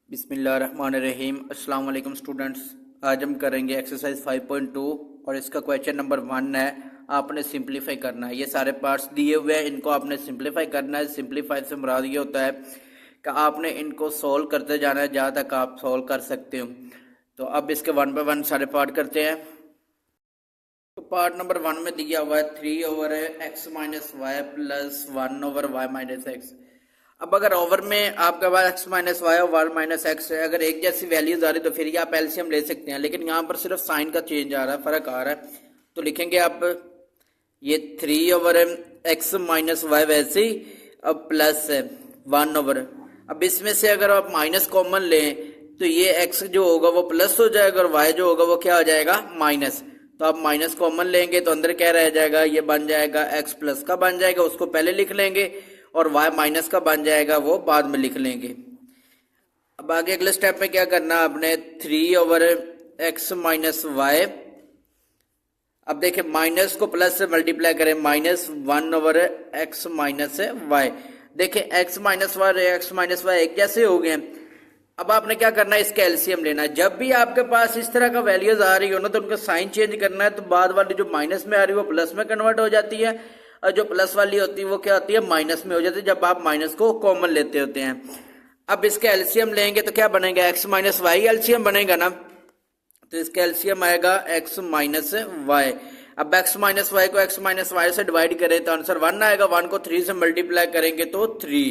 बिस्मिल्लाहिर्रहमानिर्रहीम। अस्सलाम वालेकुम स्टूडेंट्स। आज हम करेंगे एक्सरसाइज 5.2 और इसका क्वेश्चन नंबर 1 है। आपने सिंपलीफाई करना है। ये सारे पार्ट्स दिए हुए हैं, इनको आपने सिंपलीफाई करना है। सिंपलीफाई से मुराद ये होता है कि आपने इनको सॉल्व करते जाना है जहाँ तक आप सॉल्व कर सकते हो। तो अब इसके 1 बाय 1 सारे पार्ट करते हैं। तो पार्ट नंबर 1 में दिया हुआ है 3/x minus Y plus 1/y minus X. अब अगर ओवर में आपके पास x माइनस वाई और वाई माइनस एक्स है, अगर एक जैसी वैल्यूज आ रही तो फिर ये आप एलसीएम ले सकते हैं, लेकिन यहाँ पर सिर्फ साइन का चेंज आ रहा है, फर्क आ रहा है। तो लिखेंगे आप ये 3/x माइनस वाई वैसे ही, अब प्लस 1/। अब इसमें से अगर आप माइनस कॉमन लें तो ये x जो होगा वो प्लस हो जाएगा और y जो होगा वो क्या हो जाएगा, माइनस। तो आप माइनस कॉमन लेंगे तो अंदर क्या रह जाएगा, ये बन जाएगा x प्लस का बन जाएगा, उसको पहले लिख लेंगे, और y माइनस का बन जाएगा वो बाद में लिख लेंगे। अब आगे अगले स्टेप में क्या करना है आपने, 3/x माइनस वाई। अब देखिए माइनस को प्लस से मल्टीप्लाई करें, माइनस 1/x माइनस वाई। देखिए x माइनस वाई और x माइनस वाई एक जैसे हो गए। अब आपने क्या करना है, इसका एलसीएम लेना है। जब भी आपके पास इस तरह का वैल्यूज आ रही हो ना तो उनका साइन चेंज करना है। तो बाद वाली जो माइनस में आ रही है वो प्लस में कन्वर्ट हो जाती है, और जो प्लस वाली होती है वो क्या होती है, माइनस में हो जाती है, जब आप माइनस को कॉमन लेते होते हैं। अब इसका एलसीएम लेंगे तो क्या बनेगा, x माइनस वाई एलसीएम बनेगा ना। तो इसका एलसीएम आएगा x माइनस वाई। अब x माइनस वाई को x माइनस वाई से डिवाइड करें तो आंसर 1 आएगा। 1 को 3 से मल्टीप्लाई करेंगे तो 3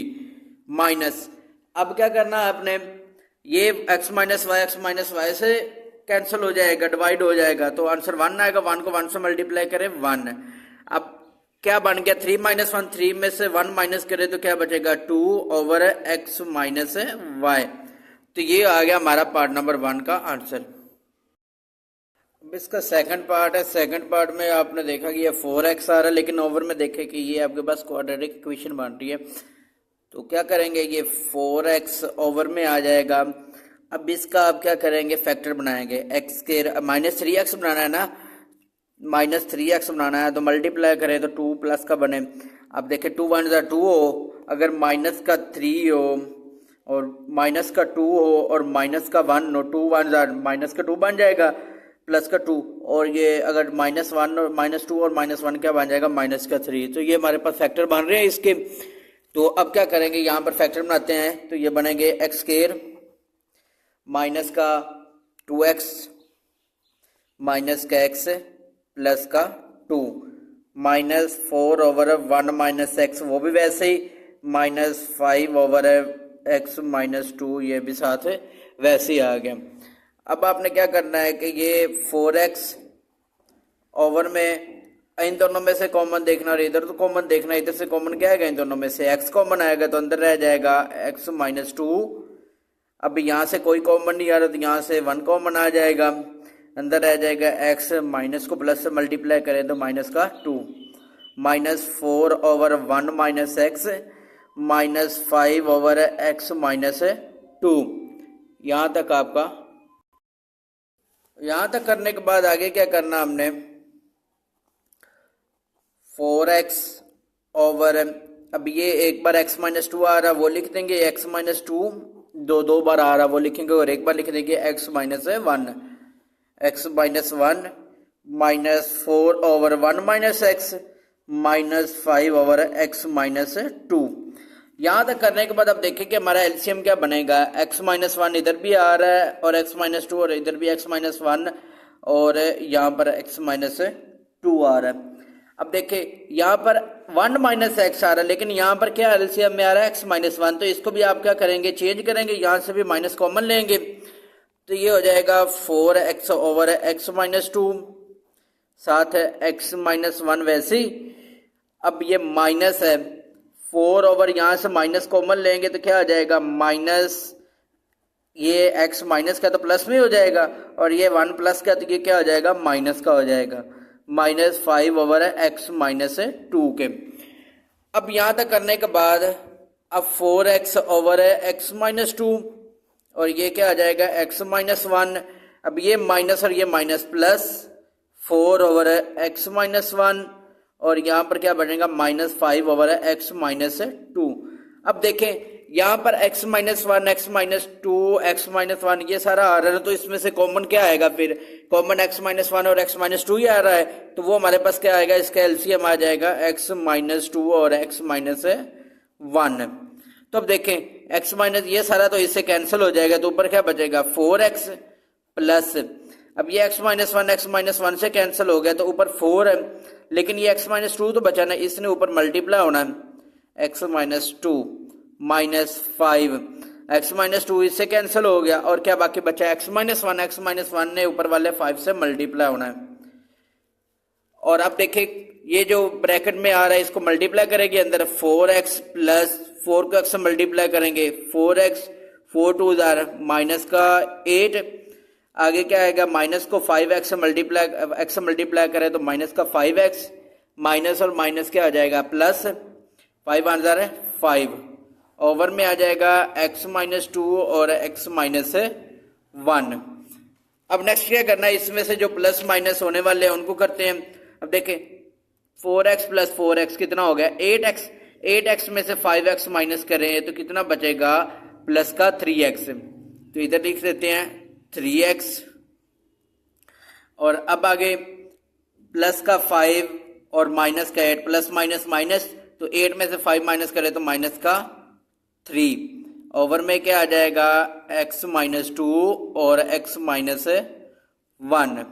माइनस। अब क्या करना है आपने, ये x माइनस वाई से कैंसिल हो जाएगा, डिवाइड हो जाएगा, तो आंसर 1 आएगा। 1 को 1 से मल्टीप्लाई करें 1। अब क्या बन गया, 3 माइनस 1, 3 में से 1 माइनस करें तो क्या बचेगा, 2/x माइनस वाई। तो ये आ गया हमारा पार्ट नंबर 1 का आंसर। अब इसका सेकंड पार्ट है। सेकंड पार्ट में आपने देखा कि ये 4x आ रहा है, लेकिन ओवर में देखे कि ये आपके पास क्वाड्रेटिक इक्वेशन बन रही है। तो क्या करेंगे, ये 4x ओवर में आ जाएगा। अब इसका आप क्या करेंगे, फैक्टर बनाएंगे। x के -3x बनाना है ना, -3x बनाना है तो मल्टीप्लाई करें तो 2 प्लस का बने। अब देखें 2 1 2 हो, अगर माइनस का 3 हो और माइनस का 2 हो और माइनस का 1 हो, 2 1 माइनस का 2 बन जाएगा, प्लस का 2, और ये अगर -1 और -2 और -1 क्या बन जाएगा, माइनस का 3। तो ये हमारे पास फैक्टर बन रहे हैं इसके। तो अब क्या करेंगे, यहाँ पर फैक्टर बनाते हैं। तो ये बनेंगे x स्क्वायर माइनस का 2x माइनस का x प्लस का 2 माइनस 4/1 माइनस एक्स, वो भी वैसे ही, माइनस 5/x माइनस 2, ये भी साथ वैसे ही आ गया। अब आपने क्या करना है कि ये 4x ओवर में इन दोनों में से कॉमन देखना और इधर तो कॉमन देखना। इधर से कॉमन क्या आएगा, इन दोनों में से x कॉमन आएगा तो अंदर रह जाएगा x माइनस 2। अब यहाँ से कोई कॉमन नहीं आ रहा तो यहाँ से 1 कॉमन आ जाएगा, अंदर रह जाएगा x, माइनस को प्लस से मल्टीप्लाई करें तो माइनस का 2, minus 4/1 minus x minus 5/x minus 2। यहाँ तक आपका, यहाँ तक करने के बाद आगे क्या करना हमने, 4x ओवर, अब ये एक बार x माइनस 2 आ रहा वो लिख देंगे, x माइनस 2 दो बार आ रहा वो लिखेंगे, और एक बार लिख देंगे x minus 1, x minus 1 minus 4/1 minus x minus 5/x minus 2। यहाँ तक करने के बाद अब देखें कि हमारा एलसीएम क्या बनेगा, x माइनस 1 इधर भी आ रहा है और x माइनस 2, और इधर भी x माइनस 1 और यहाँ पर x माइनस 2 आ रहा है। अब देखें यहाँ पर 1 माइनस एक्स आ रहा है, लेकिन यहाँ पर क्या एलसीएम में आ रहा है x माइनस 1, तो इसको भी आप क्या करेंगे, चेंज करेंगे, यहाँ से भी माइनस कॉमन लेंगे तो ये हो जाएगा 4x ओवर x माइनस 2, साथ है x माइनस 1 वैसे ही। अब ये माइनस है 4 ओवर, यहाँ से माइनस कॉमन लेंगे तो क्या आ जाएगा, माइनस, ये x माइनस का तो प्लस में हो जाएगा, और ये 1 प्लस का तो ये क्या हो जाएगा, माइनस का हो जाएगा, माइनस 5/x माइनस 2 के। अब यहाँ तक करने के बाद अब 4x ओवर x माइनस 2, और ये क्या आ जाएगा, x माइनस 1। अब ये माइनस और ये माइनस प्लस 4/x माइनस 1, और यहाँ पर क्या बनेगा, -5/x माइनस 2। अब देखें यहाँ पर x minus one, x minus two, x minus one ये सारा आ रहा है, तो इसमें से कॉमन क्या आएगा? फिर कॉमन x माइनस वन और x माइनस टू ही आ रहा है, तो वो हमारे पास क्या आएगा? इसका एलसीएम आ जाएगा x माइनस टू और x माइनस वन। तो अब देखें x माइनस ये सारा तो इससे कैंसिल हो जाएगा, तो ऊपर क्या बचेगा? 4x प्लस, अब ये x माइनस वन से कैंसिल हो गया तो ऊपर 4 है, लेकिन ये x माइनस टू तो बचा ना, इसने ऊपर मल्टीप्लाई होना है, x minus two minus 5, x minus two इससे कैंसिल हो गया और क्या बाकी बचा? x माइनस वन ने ऊपर वाले 5 से मल्टीप्लाई होना है। और अब देखें ये जो ब्रैकेट में आ रहा है इसको मल्टीप्लाई करेंगे अंदर, 4x प्लस 4 को x से मल्टीप्लाई करेंगे, 4x, 4 टू जार माइनस का 8, आगे क्या आएगा? माइनस को 5x से मल्टीप्लाई करें तो माइनस का 5x, माइनस और माइनस क्या आ जाएगा? प्लस, 5 आंसर है 5, ओवर में आ जाएगा x माइनस टू और x माइनस वन। अब नेक्स्ट क्या करना है? इसमें से जो प्लस माइनस होने वाले हैं उनको करते हैं। अब देखें 4x प्लस 4x कितना हो गया? 8x, 8x में से 5x माइनस करें तो कितना बचेगा? प्लस का 3x, तो इधर लिख देते हैं 3x, और अब आगे प्लस का 5 और माइनस का 8, प्लस माइनस माइनस, तो 8 में से 5 माइनस करें तो माइनस का 3, ओवर में क्या आ जाएगा? x माइनस टू और x माइनस वन।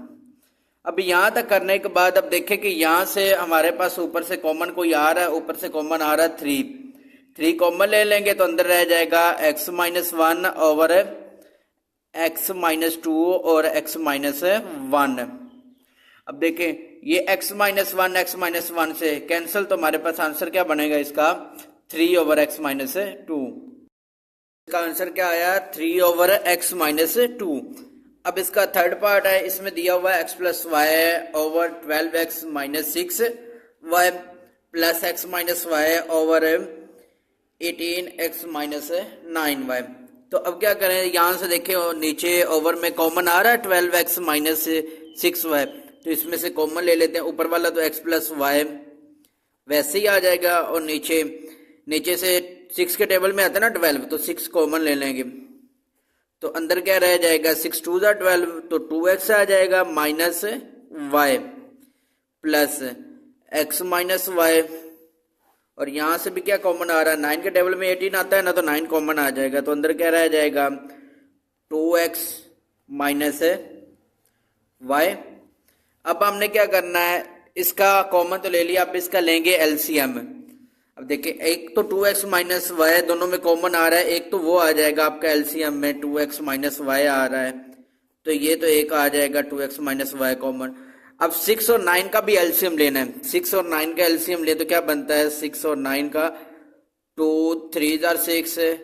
अब यहां तक करने के बाद अब देखें कि यहां से हमारे पास ऊपर से कॉमन कोई आ रहा है, ऊपर से कॉमन आ रहा है 3 कॉमन ले लेंगे तो अंदर रह जाएगा x minus one over x minus two और x माइनस वन। अब देखें ये x माइनस वन से कैंसिल, तो हमारे पास आंसर क्या बनेगा इसका? 3 ओवर x माइनस टू। इसका आंसर क्या आया? 3 ओवर x माइनस टू। अब इसका थर्ड पार्ट है, इसमें दिया हुआ है x plus Y over 12x minus 6y plus x minus Y over 18x minus 9y। तो अब क्या करें? यहां से देखें नीचे ओवर में कॉमन आ रहा है 12x माइनस 6y, तो इसमें से कॉमन ले लेते हैं। ऊपर वाला तो x प्लस वाई वैसे ही आ जाएगा, और नीचे से 6 के टेबल में आता है ना 12, तो 6 कॉमन ले लेंगे, तो अंदर क्या रह जाएगा? 6 टू ज़ा 12, तो 2x आ जाएगा minus y plus x minus y, और यहां से भी क्या कॉमन आ रहा है? 9 के टेबल में 18 आता है ना, तो 9 कॉमन आ जाएगा, तो अंदर क्या रह जाएगा? 2x minus y। अब हमने क्या करना है? इसका कॉमन तो ले लिया, अब इसका लेंगे एलसीएम। अब देखिए एक तो 2x माइनस वाई दोनों में कॉमन आ रहा है, एक तो वो आ जाएगा आपका एलसीएम में 2x माइनस वाई आ रहा है, तो ये तो एक आ जाएगा 2x माइनस वाई कॉमन। अब 6 और 9 का भी एलसीएम लेना है, 6 और 9 का एलसीएम ले तो क्या बनता है? 6 और 9 का 2 3 जार 6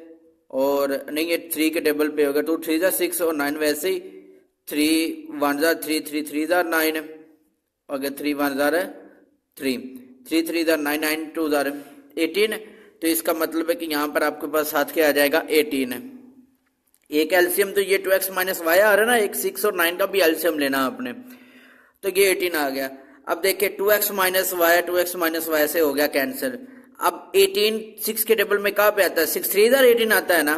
और नहीं, ये 3 के टेबल पे होगा, 2 3 जार 6 और 9 वैसे ही 3 1 जार 3 3 3 जार 9, अगर 3 1 जार 3 3 3 जार 9 9 2 जार 18, तो इसका मतलब है कि यहाँ पर आपके पास साथ क्या आ जाएगा? 18। एक एलसीएम तो ये 2x माइनस वाई आ रहा है ना, एक 6 और 9 का भी एलसीएम लेना आपने, तो ये 18 आ गया। अब देखिए 2x माइनस वाई से हो गया कैंसिल। अब 18 6 के टेबल में कहाँ पे आता है? 6 3 जार 18 आता है ना,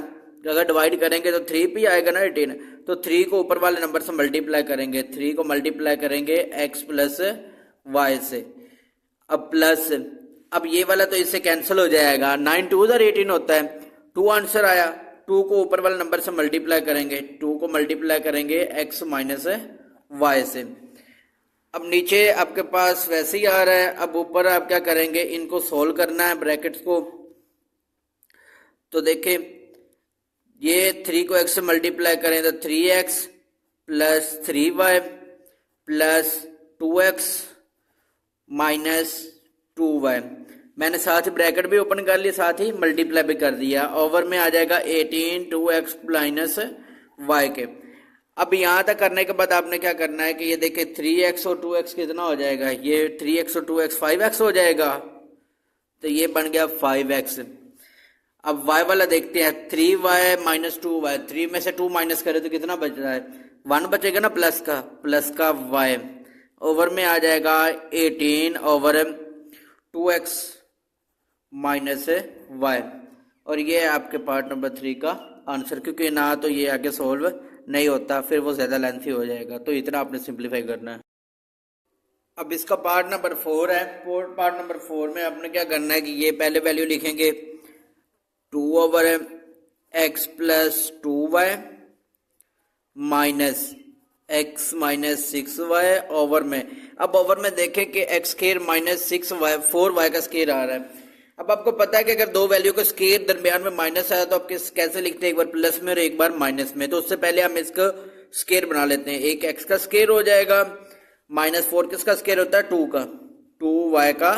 अगर डिवाइड करेंगे तो 3 पे आएगा ना 18, तो 3 को ऊपर वाले नंबर से मल्टीप्लाई करेंगे, 3 को मल्टीप्लाई करेंगे x प्लस वाई से, अब प्लस, अब ये वाला तो इससे कैंसिल हो जाएगा, 9 2 जार 18 होता है, 2 आंसर आया, 2 को ऊपर वाले नंबर से मल्टीप्लाई करेंगे, 2 को मल्टीप्लाई करेंगे x माइनस वाई से। अब नीचे आपके पास वैसे ही आ रहा है, अब ऊपर आप क्या करेंगे? इनको सोल्व करना है ब्रैकेट्स को, तो देखें ये 3 को x से मल्टीप्लाई करें तो 3x plus 3y plus 2x minus 2y, मैंने साथ ही ब्रैकेट भी ओपन कर लिया, साथ ही मल्टीप्लाई भी कर दिया, ओवर में आ जाएगा 18 2x माइनस y के। अब यहाँ तक करने के बाद आपने क्या करना है कि ये देखिए 3x और 2x कितना हो जाएगा? ये 3x और 2x 5x हो जाएगा, तो ये बन गया 5x। अब y वाला देखते हैं, 3y माइनस 2y, 3 में से 2 माइनस करें तो कितना बच रहा है? 1 बचेगा ना प्लस का y, ओवर में आ जाएगा 18 ओवर 2x माइनस y, और ये है आपके पार्ट नंबर 3 का आंसर, क्योंकि ना तो ये आगे सॉल्व नहीं होता, फिर वो ज़्यादा लेंथी हो जाएगा, तो इतना आपने सिंप्लीफाई करना है। अब इसका पार्ट नंबर 4 है। पार्ट नंबर 4 में आपने क्या करना है कि ये पहले वैल्यू लिखेंगे 2/x + 2y minus x minus 6y over में। अब ओवर में देखें कि x square minus 6y 4y का स्क्वायर आ रहा है। अब आपको पता है कि अगर दो वैल्यू का स्क्वायर दरमियान में माइनस आया तो आप कैसे लिखते हैं, एक बार प्लस में और एक बार माइनस में। तो उससे पहले हम इसका स्क्वायर बना लेते हैं। एक x का स्क्वायर हो जाएगा, -4 किसका स्क्वायर होता है 2 का, 2y का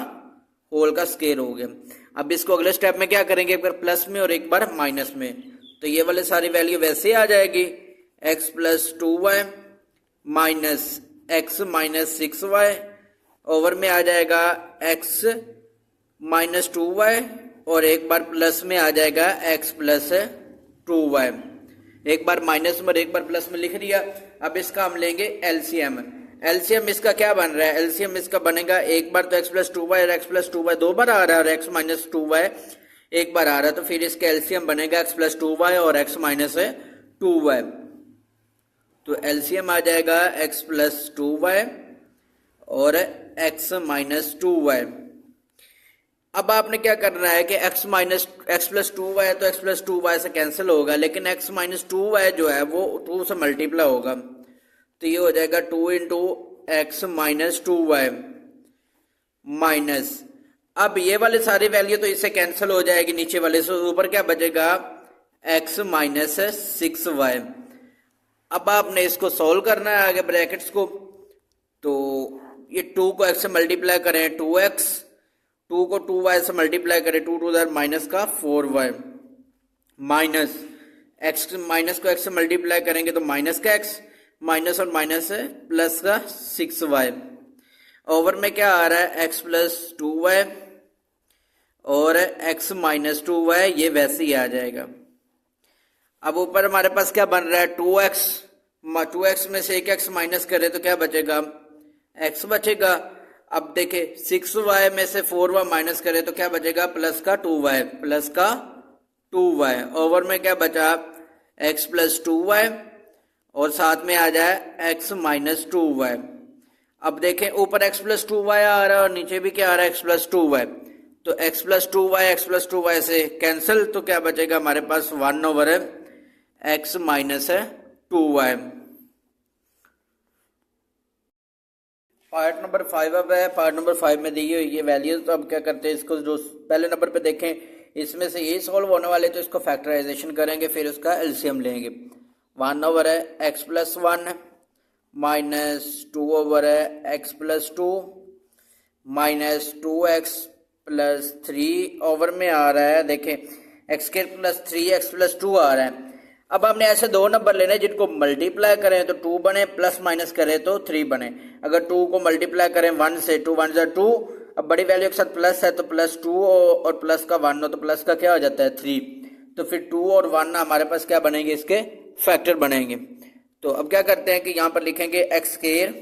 होल का स्क्वायर हो गया। अब इसको अगले स्टेप में क्या करेंगे, एक बार प्लस में और एक बार माइनस में। तो ये वाले सारी वैल्यू वैसे आ जाएगी, x + 2y minus x minus 6y over में आ जाएगा x माइनस 2y और एक बार प्लस में आ जाएगा x + 2y। एक बार माइनस में और एक बार प्लस में लिख दिया। अब इसका हम लेंगे एलसीएम। एलसीएम इसका क्या बन रहा है, एलसीएम इसका बनेगा, एक बार तो x + 2y और x + 2y 2 बार आ रहा है और x माइनस 2y एक बार आ रहा है, तो फिर इसका एलसीएम बनेगा x + 2y और x माइनस 2y। तो एलसीएम आ जाएगा x + 2y और x माइनस 2y। अब आपने क्या करना है कि x + 2y है तो x + 2y से कैंसिल होगा, लेकिन x माइनस 2y जो है वो 2 से मल्टीप्लाई होगा, तो ये हो जाएगा 2 × x माइनस 2y माइनस। अब ये वाले सारी वैल्यू तो इससे कैंसिल हो जाएगी नीचे वाले से, ऊपर क्या बचेगा x माइनस 6y। अब आपने इसको सॉल्व करना है आगे ब्रैकेट्स को। तो ये 2 को x से मल्टीप्लाई करें 2x, 2 को 2y से मल्टीप्लाई करें 2 टू द माइनस का 4y माइनस x माइनस को x से मल्टीप्लाई करेंगे तो माइनस का x माइनस और माइनस है प्लस का 6y ओवर में क्या आ रहा है x + 2y और x माइनस 2y, ये वैसे ही आ जाएगा। अब ऊपर हमारे पास क्या बन रहा है 2x में से एक x माइनस करें तो क्या बचेगा x बचेगा। अब देखे 6y में से 4y माइनस करें तो क्या बचेगा प्लस का 2y ओवर में क्या बचा x + 2y और साथ में आ जाए x माइनस 2y। अब देखें ऊपर x + 2y आ रहा है और नीचे भी क्या आ रहा है x + 2y, तो x + 2y से कैंसिल, तो क्या बचेगा हमारे पास 1/x minus 2y। Part number 5 अब है। पार्ट नंबर 5 में दी हुई ये वैल्यूज, तो अब क्या करते हैं इसको, जो पहले नंबर पे देखें इसमें से यही सॉल्व होने वाले, तो इसको फैक्टराइजेशन करेंगे, फिर उसका एलसीएम लेंगे। 1/x + 1 minus 2/x + 2 minus 2x + 3 over में आ रहा है, देखें x² + 3x + 2 आ रहा है। अब हमने ऐसे दो नंबर लेने जिनको मल्टीप्लाई करें तो 2 बने, प्लस माइनस करें तो 3 बने। अगर 2 को मल्टीप्लाई करें 1 से, 2 1 = 2, अब बड़ी वैल्यू के साथ प्लस है तो +2 और प्लस का 1 हो तो प्लस का क्या हो जाता है 3, तो फिर 2 और 1 हमारे पास क्या बनेंगे, इसके फैक्टर बनेंगे। तो अब क्या करते हैं कि यहाँ पर लिखेंगे x²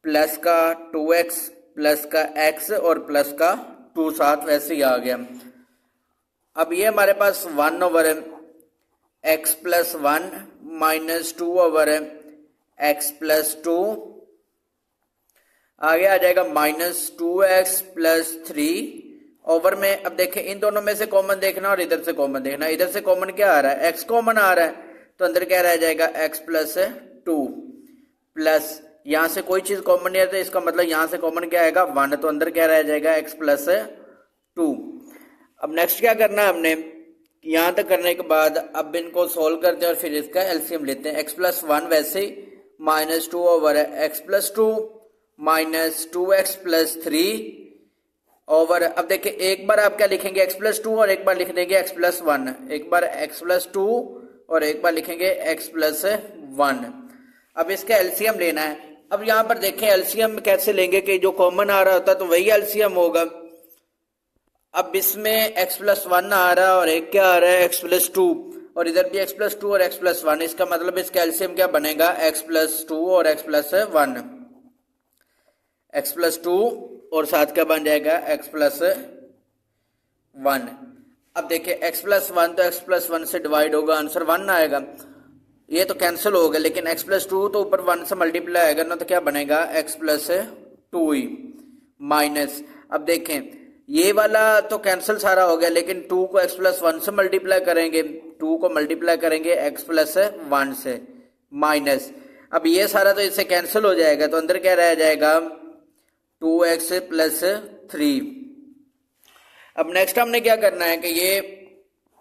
प्लस का 2x प्लस का x और प्लस का 2 साथ वैसे ही आ गया। अब ये हमारे पास 1/x + 1 माइनस 2/x + 2 आगे आ जाएगा -2x + 3 ओवर में। अब देखें इन दोनों में से कॉमन देखना और इधर से कॉमन देखना। इधर से कॉमन क्या आ रहा है, x कॉमन आ रहा है, तो अंदर क्या रह जाएगा x + 2 प्लस यहां से कोई चीज कॉमन नहीं है, तो इसका मतलब यहां से कॉमन क्या आएगा 1, तो अंदर क्या रह जाएगा x + 2। अब नेक्स्ट क्या करना है हमने, यहां तक करने के बाद अब इनको सोल्व करते हैं और फिर इसका एलसीएम लेते हैं। x + 1 वैसे ही -2/x + 2 माइनस 2x + 3 ओवर। अब देखिए एक बार आप क्या लिखेंगे x + 2 और एक बार लिख देंगे x + 1, एक बार x + 2 और एक बार लिखेंगे x + 1। अब इसका एलसीएम लेना है। अब यहां पर देखें एलसीएम कैसे लेंगे कि जो कॉमन आ रहा होता है तो वही एलसीएम होगा। अब इसमें x + 1 आ रहा है और एक क्या आ रहा है x + 2, और इधर भी x + 2 और x + 1, इसका मतलब इसका एलसीएम क्या बनेगा x + 2 और x + 1, x + 2 और साथ क्या बन जाएगा x + 1। अब देखिए एक्स प्लस वन तो एक्स प्लस वन से डिवाइड होगा, आंसर वन आएगा। ये तो कैंसिल हो गया, लेकिन एक्स प्लस टू तो ऊपर वन से मल्टीप्लाई आएगा ना, तो क्या बनेगा एक्स प्लस टू ही माइनस। अब देखें ये वाला तो कैंसिल सारा हो गया, लेकिन टू को एक्स प्लस वन से मल्टीप्लाई करेंगे, टू को मल्टीप्लाई करेंगे एक्स प्लस वन से माइनस। अब ये सारा तो इससे कैंसिल हो जाएगा, तो अंदर क्या रह जाएगा टू एक्स प्लस थ्री। अब नेक्स्ट हमने क्या करना है कि ये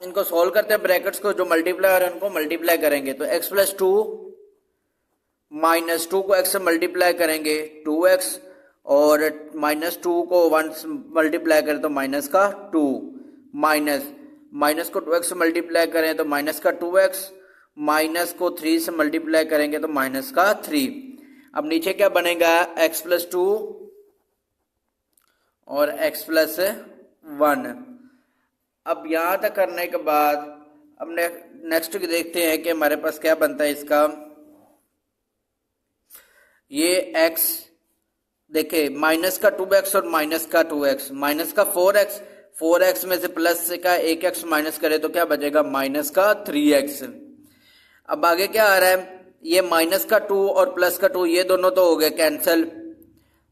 इनको सॉल्व करते हैं, ब्रैकेट्स को जो मल्टीप्लाई और उनको मल्टीप्लाई करेंगे। तो x plus two minus two को x से मल्टीप्लाई करेंगे 2x, और माइनस टू को 1 से मल्टीप्लाई करें तो माइनस का 2, माइनस को 2x से मल्टीप्लाई करें तो माइनस का 2x, माइनस को 3 से मल्टीप्लाई करेंगे तो माइनस का 3। अब नीचे क्या बनेगा x प्लस टू और x प्लस वन। अब यहां तक करने के बाद अब नेक्स्ट देखते हैं कि हमारे पास क्या बनता है इसका। ये x देखे माइनस का 2x और माइनस का 2x, माइनस का 4x, 4x में से प्लस का एक x माइनस करे तो क्या बचेगा माइनस का 3x। अब आगे क्या आ रहा है, ये माइनस का 2 और प्लस का 2 ये दोनों तो हो गए कैंसिल,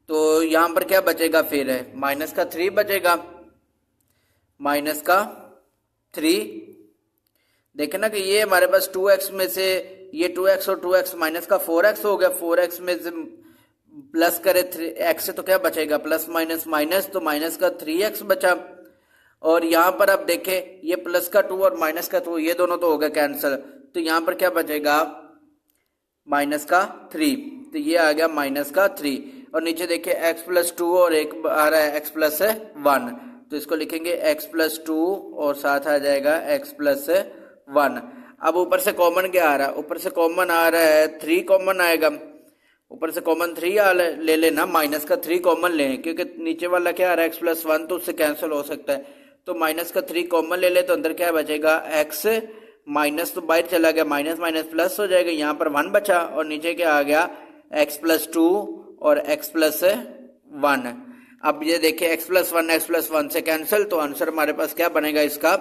तो यहां पर क्या बचेगा फिर है माइनस का 3 बचेगा, माइनस का 3। देखे ना कि ये हमारे पास 2x में से ये 2x और 2x माइनस का 4x हो गया, 4x में से प्लस करे x से तो क्या बचेगा प्लस माइनस माइनस, तो माइनस का 3x बचा। और यहाँ पर अब देखे ये प्लस का 2 और माइनस का 2 ये दोनों तो हो गए कैंसिल, तो यहाँ पर क्या बचेगा माइनस का 3, तो ये आ गया माइनस का 3। और नीचे देखिए x प्लस टू और एक आ रहा है x प्लस वन, तो इसको लिखेंगे x प्लस टू और साथ आ जाएगा x प्लस वन। अब ऊपर से कॉमन क्या आ रहा है, ऊपर से कॉमन आ रहा है 3 कॉमन आएगा, ऊपर से कॉमन 3 ले लेना, माइनस का 3 कॉमन लें क्योंकि नीचे वाला क्या आ रहा है x प्लस वन तो उससे कैंसिल हो सकता है, तो माइनस का 3 कॉमन ले ले तो अंदर क्या बचेगा x, माइनस तो बाहर चला गया, माइनस माइनस प्लस हो जाएगा, यहाँ पर 1 बचा और नीचे क्या आ गया x प्लस टू और x प्लस वन। अब ये देखिए x प्लस वन से कैंसिल, तो आंसर हमारे पास क्या बनेगा इसका,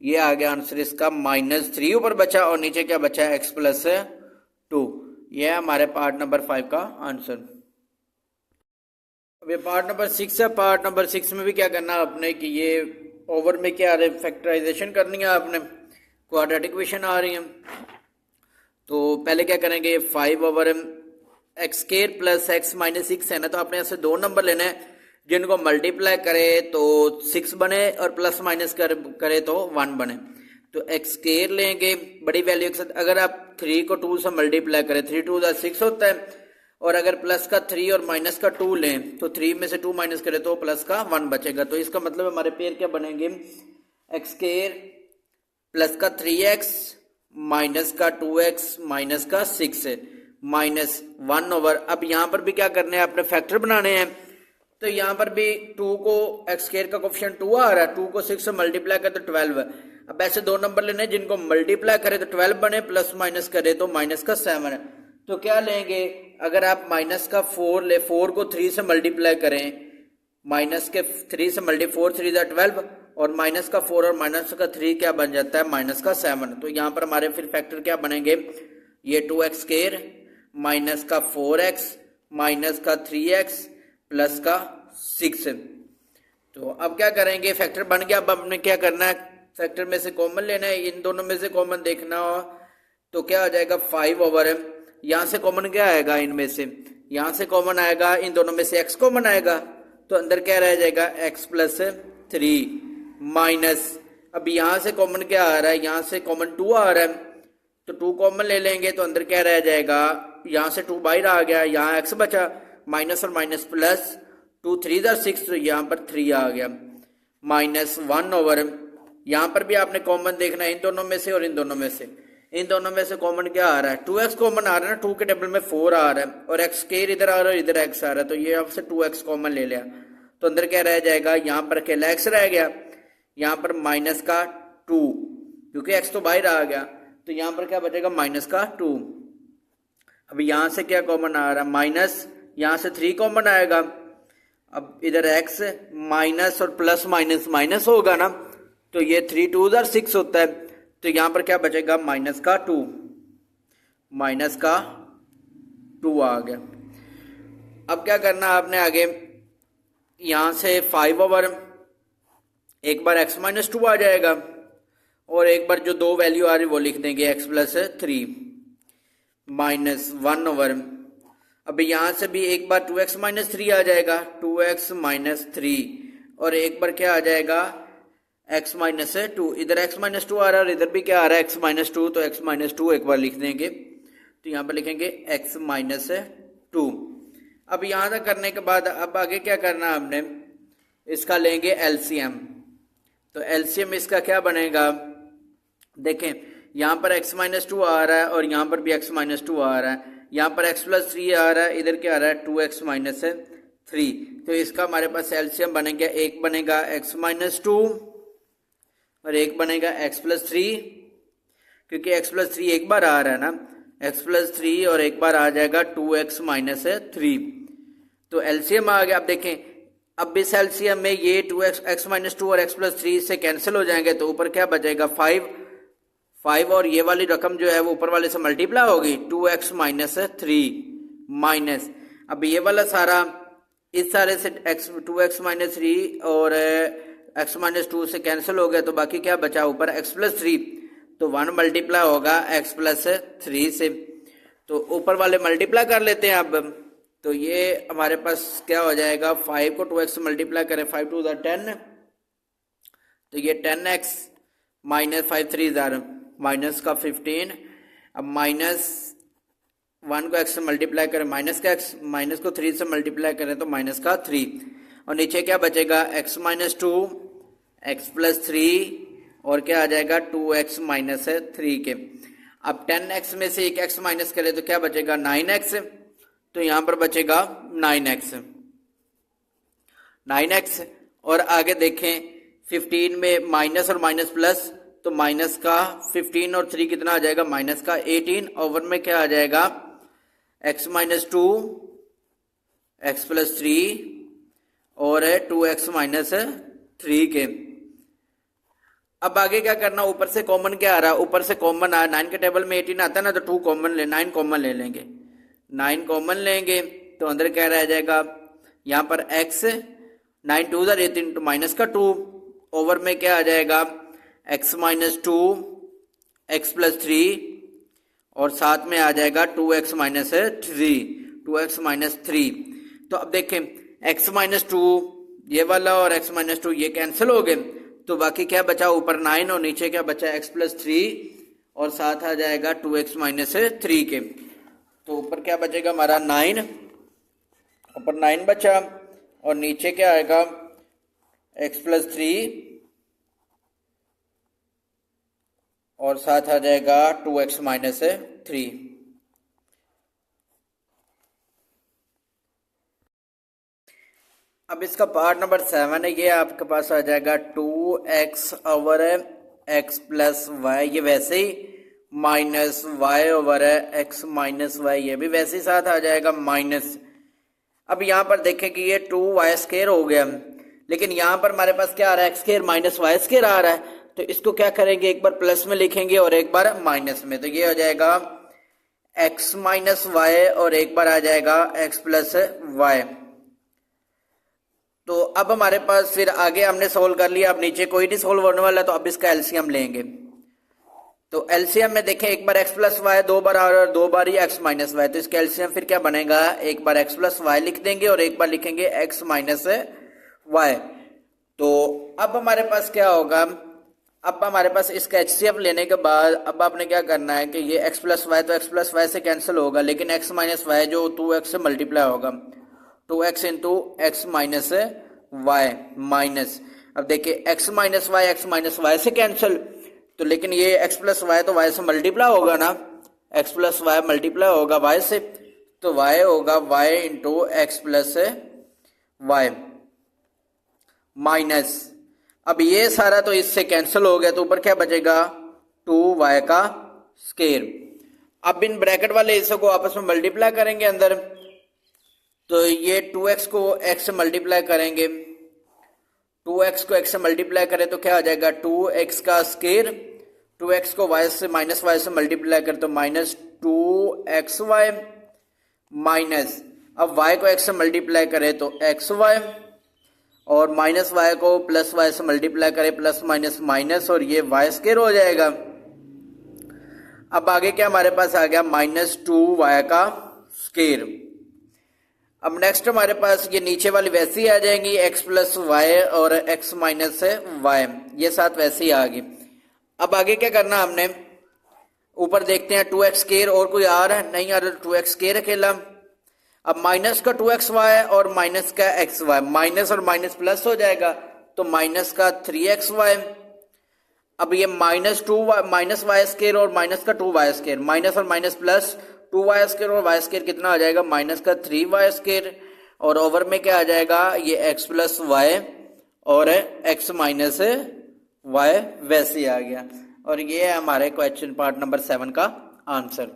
ये आ गया आंसर इसका -3 ऊपर बचा और नीचे क्या बचा x प्लस टू। ये है हमारे पार्ट नंबर 5 का आंसर। अब ये पार्ट नंबर 6 है। पार्ट नंबर 6 में भी क्या करना है आपने कि ये ओवर में क्या फैक्टराइजेशन करनी है आपने, क्वाड्रेटिक इक्वेशन आ रही है। तो पहले क्या करेंगे 5 over x square plus x minus 6 है ना, तो आपने ऐसे 2 नंबर लेने हैं जिनको मल्टीप्लाई करे तो 6 बने और प्लस माइनस करे तो 1 बने। तो एक्स स्क्वायर लेंगे बड़ी वैल्यू के साथ, अगर आप 3 को 2 से मल्टीप्लाई करें 3 2 6 होता है, और अगर प्लस का 3 और माइनस का 2 लें तो 3 में से 2 माइनस करें तो प्लस का 1 बचेगा। तो इसका मतलब हमारे पेयर क्या बनेंगे एक्स स्क्वायर प्लस का 3x माइनस का 2x माइनस का 6 माइनस 1 ओवर। अब यहाँ पर भी क्या करने हैं आपने फैक्टर बनाने हैं, तो यहाँ पर भी 2 को एक्स स्क्वायर का कोफिशिएंट 2 आ रहा है, 2 को 6 से मल्टीप्लाई करे तो 12। अब ऐसे 2 नंबर लेने हैं जिनको मल्टीप्लाई करे तो 12 बने, प्लस माइनस करे तो माइनस का 7 है। तो क्या लेंगे, अगर आप माइनस का 4 ले, 4 को 3 से मल्टीप्लाई करें, माइनस के 3 से मल्टी 4 3 12 और माइनस का 4 और माइनस का 3 क्या बन जाता है माइनस का 7। तो यहाँ पर हमारे फिर फैक्टर क्या बनेंगे, ये 2x स्क्वायर माइनस का 4x माइनस का 3x प्लस का 6। तो अब क्या करेंगे फैक्टर बन गया। अब हमने क्या करना है फैक्टर में से कॉमन लेना है, इन दोनों में से कॉमन देखना हो तो क्या आ जाएगा 5 ओवर यहाँ से कॉमन क्या आएगा, इनमें से यहाँ से कॉमन आएगा, इन दोनों में से x कॉमन आएगा, तो अंदर क्या रह जाएगा x प्लस 3 माइनस, अब यहाँ से कॉमन क्या आ रहा है, यहाँ से कॉमन 2 आ रहा है, तो 2 कॉमन ले लेंगे तो अंदर क्या रह जाएगा, यहाँ से 2 बाहर आ गया, यहाँ x बचा, माइनस और माइनस प्लस 2 3 6, तो यहाँ पर 3 आ गया माइनस 1 ओवर। यहाँ पर भी आपने कॉमन देखना है इन दोनों में से और इन दोनों में से, इन दोनों में से कॉमन क्या आ रहा है 2x कॉमन आ रहा है ना, 2 के टेबल में 4 आ रहा है और एक्स स्क्वायर इधर आ रहा है इधर x आ रहा है, तो ये आपसे 2x कॉमन ले लिया, तो अंदर क्या रह जाएगा, यहाँ पर अकेला x रह गया, यहाँ पर माइनस का 2 क्योंकि x तो बाहर आ गया, तो यहाँ पर क्या बचेगा माइनस का 2। अब यहाँ से क्या कॉमन आ रहा है माइनस, यहाँ से 3 कॉमन आएगा, अब इधर x माइनस और प्लस माइनस माइनस होगा ना, तो ये 3 2 6 होता है, तो यहाँ पर क्या बचेगा माइनस का 2 आ गया। अब क्या करना आपने आगे, यहाँ से 5 ओवर एक बार x माइनस 2 आ जाएगा और एक बार जो दो वैल्यू आ रही वो लिख देंगे x प्लस 3 माइनस 1 ओवर। अब यहाँ से भी एक बार 2x माइनस 3 आ जाएगा, 2x माइनस 3, और एक बार क्या आ जाएगा x माइनस 2। इधर x माइनस 2 आ रहा है और इधर भी क्या आ रहा है x माइनस 2, तो x माइनस 2 एक बार लिख देंगे, तो यहाँ पर लिखेंगे x माइनस 2। अब यहाँ तक करने के बाद अब आगे क्या करना है हमने, इसका लेंगे एलसीएम। तो एलसीएम इसका क्या बनेगा, देखें यहाँ पर x माइनस 2 आ रहा है और यहाँ पर भी x माइनस 2 आ रहा है, यहाँ पर x प्लस 3 आ रहा है, इधर क्या आ रहा है 2x माइनस 3। तो इसका हमारे पास एलसीएम बनेगा, एक बनेगा x माइनस 2 और एक बनेगा x प्लस 3, क्योंकि x प्लस 3 एक बार आ रहा है ना, x प्लस 3 और एक बार आ जाएगा 2x माइनस 3। तो एलसीएम आ गया। अब देखें अब इस एलसीएम में ये 2x x माइनस 2 और x प्लस 3 से कैंसिल हो जाएंगे, तो ऊपर क्या बचेगा 5 और ये वाली रकम जो है वो ऊपर वाले से मल्टीप्लाई होगी 2x माइनस 3 माइनस, अब ये वाला सारा इस सारे से 2x माइनस 3 और x माइनस 2 से कैंसिल हो गया, तो बाकी क्या बचा ऊपर x प्लस 3, तो 1 मल्टीप्लाई होगा x प्लस 3 से। तो ऊपर वाले मल्टीप्लाई कर लेते हैं अब, तो ये हमारे पास क्या हो जाएगा 5 को 2x से मल्टीप्लाई करें, 5 2 10, तो ये 10x माइनस 5 3 माइनस का 15। अब माइनस 1 को x से मल्टीप्लाई करें, माइनस का x, माइनस को 3 से मल्टीप्लाई करें तो माइनस का 3, और नीचे क्या बचेगा x माइनस 2 x प्लस 3 और क्या आ जाएगा 2x माइनस 3 के। अब 10x में से एक x माइनस करें तो क्या बचेगा 9x, तो यहाँ पर बचेगा 9x। और आगे देखें 15 में माइनस और माइनस प्लस, तो माइनस का 15 और 3 कितना आ जाएगा माइनस का 18, ओवर में क्या आ जाएगा x माइनस 2 x प्लस 3 और 2x माइनस 3 के। अब आगे क्या करना, ऊपर से कॉमन क्या आ रहा है, ऊपर से कॉमन आ 9 के टेबल में 18 आता है ना, तो 2 कॉमन ले 9 कॉमन ले लेंगे, 9 कॉमन लेंगे तो अंदर क्या रह जाएगा यहाँ पर x, 9 2 18 तो माइनस का 2, ओवर में क्या आ जाएगा x माइनस 2 x प्लस 3 और साथ में आ जाएगा 2x माइनस 3। तो अब देखें x माइनस 2 ये वाला और x माइनस 2 ये कैंसिल हो गए, तो बाकी क्या बचा ऊपर 9 और नीचे क्या बचा x प्लस 3 और साथ आ जाएगा 2x माइनस 3 के। तो ऊपर क्या बचेगा हमारा 9, ऊपर 9 बचा और नीचे क्या आएगा x प्लस 3 और साथ आ जाएगा 2x माइनस 3। अब इसका पार्ट नंबर 7 है, ये आपके पास आ जाएगा 2x over x plus Y, ये वैसे ही minus y over x minus Y, ये भी वैसे ही साथ आ जाएगा माइनस। अब यहाँ पर देखें कि ये 2y स्क्वायर हो गया, लेकिन यहाँ पर हमारे पास क्या आ रहा है x square minus y square आ रहा है, तो इसको क्या करेंगे एक बार प्लस में लिखेंगे और एक बार माइनस में, तो ये हो जाएगा x माइनस वाई और एक बार आ जाएगा x प्लस वाई। तो अब हमारे पास फिर आगे हमने सोल्व कर लिया, अब नीचे कोई नहीं सोल्व होने वाला, तो अब इसका एलसीएम लेंगे। तो एलसीएम में देखें एक बार x प्लस वाई 2 बार आ रहा है और 2 बार ही x माइनस वाई, तो इसका एलसीएम फिर क्या बनेगा, एक बार x प्लस वाई लिख देंगे और एक बार लिखेंगे x माइनस वाई। तो अब हमारे पास क्या होगा, अब हमारे पास इसका एचसीएफ लेने के बाद अब आपने क्या करना है कि ये x प्लस वाई, तो x प्लस वाई से कैंसिल होगा, लेकिन x माइनस वाई जो 2x से मल्टीप्लाई होगा, 2x into x minus Y minus. अब देखिए x माइनस वाई से कैंसिल, तो लेकिन ये x प्लस वाई तो y से मल्टीप्लाई होगा ना, x प्लस वाई मल्टीप्लाई होगा y से, तो y होगा y into x plus Y minus. अब ये सारा तो इससे कैंसिल हो गया, तो ऊपर क्या बचेगा 2y का स्क्वायर। अब इन ब्रैकेट वाले हिस्सों को आपस में मल्टीप्लाई करेंगे अंदर, तो ये 2x को x से मल्टीप्लाई करेंगे, 2x को x से मल्टीप्लाई करें तो क्या आ जाएगा 2x का स्केयर, 2x को y से माइनस y से मल्टीप्लाई करें तो माइनस 2xy माइनस, अब y को x से मल्टीप्लाई करें तो xy और माइनस y को प्लस y से मल्टीप्लाई करें प्लस माइनस माइनस और ये y स्केयर हो जाएगा। अब आगे क्या हमारे पास आ गया माइनस 2y का स्केयर। अब नेक्स्ट हमारे पास ये नीचे वाली वैसी ही आ जाएंगी x प्लस वाई और x माइनस वाई, ये साथ वैसे ही आ गई। अब आगे क्या करना हमने, ऊपर देखते हैं 2x स्केयर और कोई आ रहा है नहीं आ रहा, 2x स्केयर अकेला। अब माइनस का 2xy और माइनस का xy, माइनस और माइनस प्लस हो जाएगा तो माइनस का 3xy। अब ये माइनस वाई स्केयर और माइनस का 2y स्केयर, माइनस और माइनस प्लस 2y स्केयर और y स्केयर कितना आ जाएगा माइनस का 3y स्केयर, और ओवर में क्या आ जाएगा ये x प्लस वाई और x माइनस वाई वैसे ही आ गया। और ये है हमारे क्वेश्चन पार्ट नंबर 7 का आंसर।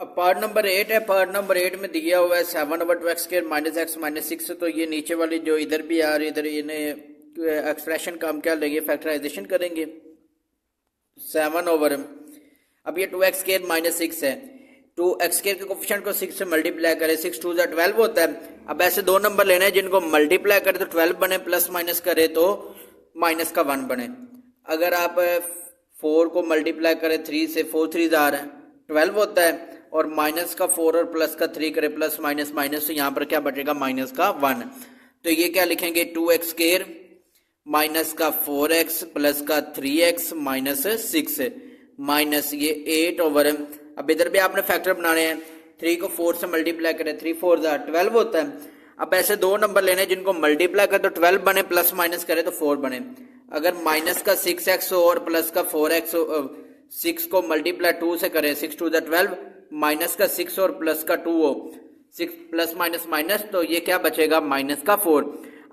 अब पार्ट नंबर 8 है, पार्ट नंबर 8 में दिया हुआ है 7/2x square minus x minus 6। तो ये नीचे वाली जो इधर भी आ रही है, इधर इन्हें एक्सप्रेशन का हम क्या लेंगे, फैक्टराइजेशन करेंगे 7/, अब ये 2x स्क्वायर माइनस 6 है, 2x स्क्वायर के कोफिशिएंट को 6 से मल्टीप्लाई करें, 6 2 12 होता है। अब ऐसे दो नंबर लेने हैं जिनको मल्टीप्लाई करें तो 12 बने, प्लस माइनस करें तो माइनस का 1 बने। अगर आप 4 को मल्टीप्लाई करें 3 से, 4 3 12 होता है, और माइनस का 4 और प्लस का 3 करें प्लस माइनस माइनस, तो यहाँ पर क्या बचेगा माइनस का 1। तो ये क्या लिखेंगे 2x स्क्वायर माइनस का 4x प्लस का 3x माइनस 6 माइनस ये 8/, अब इधर भी आपने फैक्टर बनाने हैं, 3 को 4 से मल्टीप्लाई करें 3 4 12 होता है। अब ऐसे दो नंबर लेने जिनको मल्टीप्लाई करें तो 12 बने, प्लस माइनस करें तो 4 बने। अगर माइनस का 6x और प्लस का 4x, 6 को मल्टीप्लाई 2 से करें 6 2 12, माइनस का 6 और प्लस का 2 हो, 6 प्लस माइनस माइनस, तो ये क्या बचेगा माइनस का 4।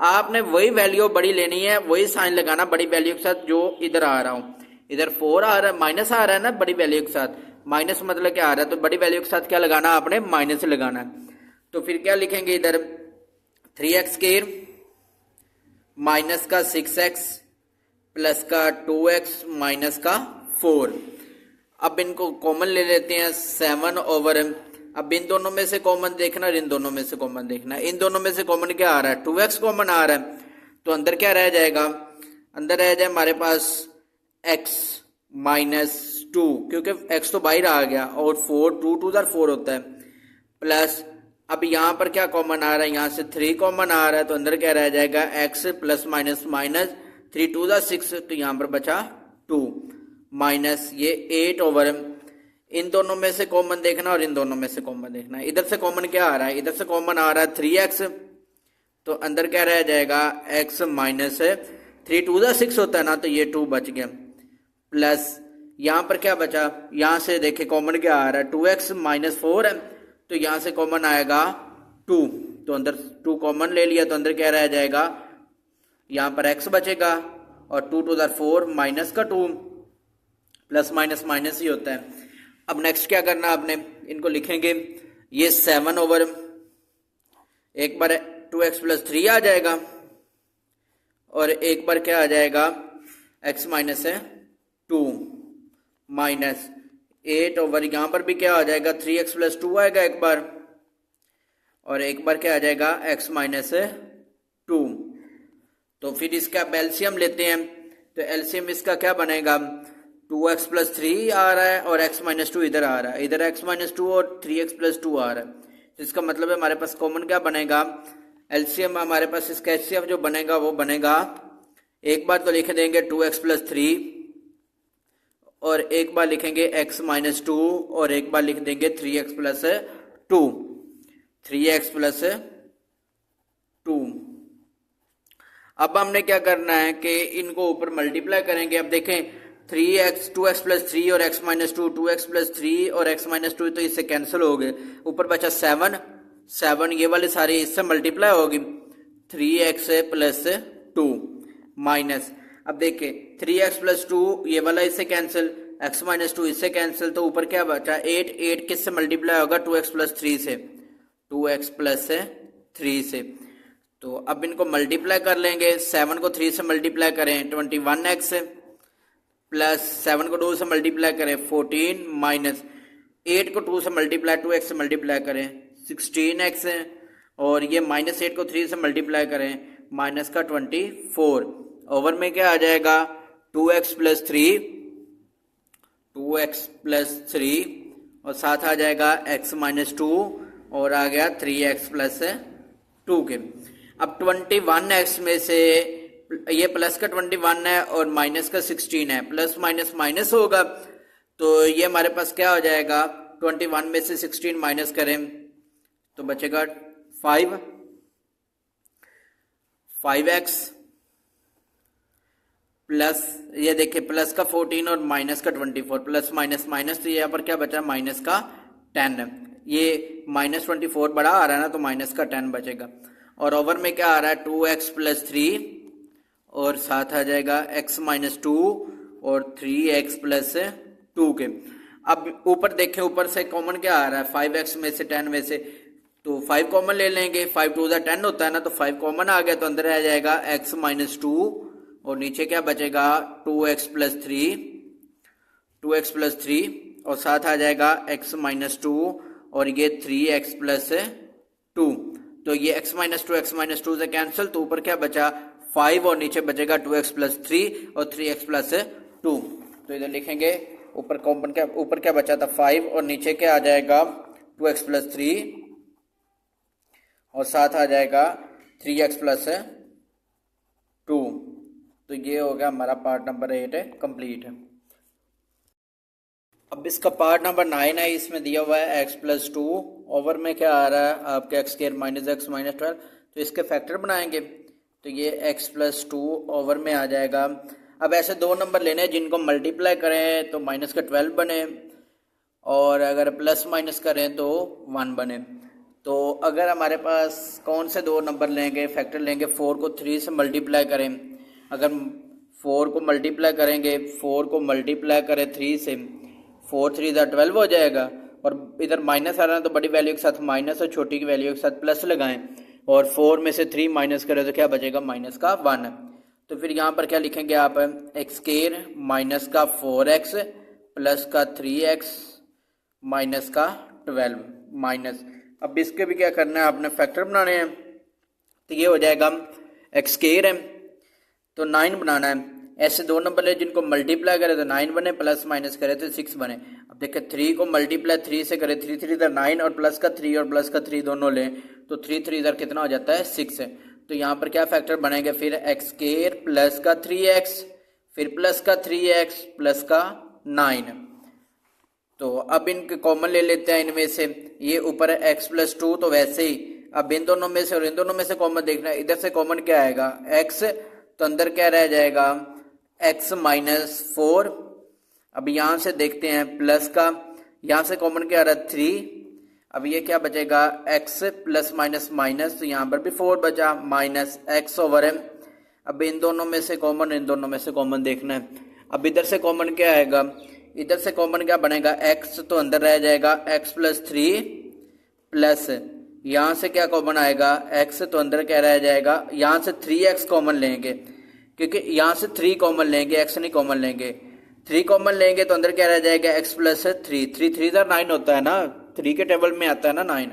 आपने वही वैल्यू बड़ी लेनी है, वही साइन लगाना बड़ी वैल्यू के साथ जो इधर आ रहा हूं, इधर 4 आ रहा है, माइनस आ रहा है ना बड़ी वैल्यू के साथ, माइनस मतलब क्या आ रहा है, तो बड़ी वैल्यू के साथ क्या लगाना आपने माइनस लगाना है। तो फिर क्या लिखेंगे इधर 3x स्क्वायर माइनस का 6x प्लस का 2x माइनस का 4। अब इनको कॉमन ले लेते हैं 7/, अब इन दोनों में से कॉमन देखना और इन दोनों में से कॉमन देखना। इन दोनों में से कॉमन क्या आ रहा है 2x कॉमन आ रहा है, तो अंदर क्या रह जाएगा, अंदर रह जाए हमारे पास x माइनस 2, क्योंकि x तो बाहर आ गया, और 4 2 2 4 होता है, प्लस अब यहाँ पर क्या कॉमन आ रहा है, यहाँ से 3 कॉमन आ रहा है, तो अंदर क्या रह जाएगा x प्लस माइनस माइनस 3 2 6, तो यहाँ पर बचा 2 माइनस ये 8/, इन दोनों में से कॉमन देखना और इन दोनों में से कॉमन देखना। इधर से कॉमन क्या आ रहा है, इधर से कॉमन आ रहा है 3x, तो अंदर क्या रह जाएगा x माइनस 3 2 6 होता है ना, तो ये 2 बच गया, प्लस यहाँ पर क्या बचा, यहाँ से देखे कॉमन क्या आ रहा है 2x माइनस 4 है, तो यहाँ से कॉमन आएगा 2, तो अंदर 2 कॉमन ले लिया, तो अंदर क्या रह जाएगा, यहाँ पर x बचेगा, और 2 2 4 माइनस का 2, प्लस माइनस माइनस ही होता है। अब नेक्स्ट क्या करना आपने, इनको लिखेंगे ये 7/, एक बार 2x प्लस 3 आ जाएगा, और एक बार क्या आ जाएगा x माइनस 2 माइनस 8/, यहाँ पर भी क्या आ जाएगा 3x प्लस 2 आएगा एक बार, और एक बार क्या आ जाएगा x माइनस 2। तो फिर इसका एलसीएम लेते हैं, तो एलसीएम इसका क्या बनेगा 2x प्लस 3 आ रहा है और x माइनस 2 इधर आ रहा है, इधर x माइनस 2 और 3x प्लस 2 आ रहा है, तो इसका मतलब है हमारे पास कॉमन क्या बनेगा, एलसीएम हमारे पास इसका एचसीएफ जो बनेगा वो बनेगा, एक बार तो लिख देंगे 2x प्लस 3, और एक बार लिखेंगे x माइनस 2, और एक बार लिख देंगे 3x प्लस 2, 3x प्लस 2। अब हमने क्या करना है कि इनको ऊपर मल्टीप्लाई करेंगे। अब देखें 2x प्लस 3 और x माइनस 2, 2x प्लस 3 और x माइनस 2, तो इससे कैंसिल हो गए, ऊपर बचा 7, ये वाले सारे इससे मल्टीप्लाई होगी, 3x प्लस 2 माइनस, अब देखिए 3x प्लस 2 ये वाला इससे कैंसिल, x माइनस 2 इससे कैंसिल, तो ऊपर क्या बचा 8 किससे मल्टीप्लाई होगा 2x प्लस 3 से, 2x प्लस 3 से, तो अब इनको मल्टीप्लाई कर लेंगे। 7 को 3 से मल्टीप्लाई करें 21x, प्लस 7 को 2 से मल्टीप्लाई करें 14, माइनस 8 को 2 से मल्टीप्लाई 2x से मल्टीप्लाई करें 16x, और ये माइनस 8 को 3 से मल्टीप्लाई करें माइनस का 24। ओवर में क्या आ जाएगा 2x प्लस 3, 2x प्लस 3, और साथ आ जाएगा x माइनस 2, और आ गया 3x प्लस 2 के। अब 21x में से ये प्लस का 21 है और माइनस का 16 है, प्लस माइनस माइनस होगा, तो ये हमारे पास क्या हो जाएगा 21 में से 16 माइनस करें तो बचेगा 5x प्लस ये देखिए प्लस का 14 और माइनस का 24, प्लस माइनस माइनस, तो यहाँ पर क्या बचा माइनस का 10। ये माइनस 24 बड़ा आ रहा है ना, तो माइनस का 10 बचेगा। और ओवर में क्या आ रहा है 2x प्लस 3, और साथ आ जाएगा x माइनस 2 और 3x प्लस 2 के। अब ऊपर देखें, ऊपर से कॉमन क्या आ रहा है 5x में से 10 में से, तो 5 कॉमन ले लेंगे, 5 2 10 होता है ना, तो 5 कॉमन आ गया, तो अंदर आ जाएगा x माइनस 2, और नीचे क्या बचेगा 2x प्लस 3, 2x प्लस 3, और साथ आ जाएगा x माइनस 2, और ये 3x प्लस 2। तो ये x माइनस 2 से कैंसिल, तो ऊपर क्या बचा 5, और नीचे बचेगा 2x प्लस 3 और 3x प्लस 2। तो इधर लिखेंगे ऊपर कॉमन क्या, ऊपर क्या बचा था 5, और नीचे क्या आ जाएगा 2x प्लस 3, और साथ आ जाएगा 3x प्लस 2। तो ये हो गया हमारा पार्ट नंबर 8 कंप्लीट है। अब इसका पार्ट नंबर 9 है, इसमें दिया हुआ है x प्लस 2, ओवर में क्या आ रहा है आपके x square minus x minus 12, तो इसके फैक्टर बनाएंगे, तो ये x प्लस 2 ओवर में आ जाएगा। अब ऐसे दो नंबर लेने हैं जिनको मल्टीप्लाई करें तो माइनस का 12 बने, और अगर प्लस माइनस करें तो 1 बने। तो अगर हमारे पास कौन से दो नंबर लेंगे, फैक्टर लेंगे, 4 को 3 से मल्टीप्लाई करें, अगर 4 को मल्टीप्लाई करेंगे, 4 को मल्टीप्लाई करें 3 से, 4 3 12 हो जाएगा, और इधर माइनस आ रहा है तो बड़ी वैल्यू के साथ माइनस और छोटी की वैल्यू के साथ प्लस लगाएं, और 4 में से 3 माइनस करें तो क्या बचेगा माइनस का 1। तो फिर यहाँ पर क्या लिखेंगे आप x स्क्वायर माइनस का 4x प्लस का 3x माइनस का 12 माइनस। अब इसके भी क्या करना है, आपने फैक्टर बनाने हैं, तो ये हो जाएगा x स्क्वायर है तो 9 बनाना है। ऐसे दो नंबर है जिनको मल्टीप्लाई करें तो 9 बने, प्लस माइनस करें तो 6 बने। अब देखिए 3 को मल्टीप्लाई 3 से करें, 3 3 इधर 9, और प्लस का 3 और प्लस का 3 दोनों लें तो 3 3 इधर कितना हो जाता है 6 है। तो यहाँ पर क्या फैक्टर बनेंगे फिर x स्क्वायर प्लस का 3x, फिर प्लस का 3x प्लस का 9। तो अब इनके कॉमन ले लेते हैं इनमें से, ये ऊपर है x प्लस 2, तो वैसे ही अब इन दोनों में से और इन दोनों में से कॉमन देखना है। इधर से कॉमन क्या आएगा x, तो अंदर क्या रह जाएगा x माइनस 4। अब यहाँ से देखते हैं प्लस का, यहाँ से कॉमन क्या आ रहा है 3, अब ये क्या बचेगा x प्लस माइनस माइनस, तो यहाँ पर भी 4 बचा, माइनस x ओवर है। अब इन दोनों में से कॉमन, इन दोनों में से कॉमन देखना है। अब इधर से कॉमन क्या आएगा, इधर से कॉमन क्या बनेगा x, तो अंदर रह जाएगा x प्लस 3 प्लस, यहाँ से क्या कॉमन आएगा x, तो अंदर क्या रह जाएगा, यहाँ से 3x कॉमन लेंगे, क्योंकि यहाँ से 3 कॉमन लेंगे, x नहीं कॉमन लेंगे। 3 कॉमन लेंगे तो अंदर क्या रह जाएगा x प्लस 3, 3 3 इधर 9 होता है ना, 3 के टेबल में आता है ना 9।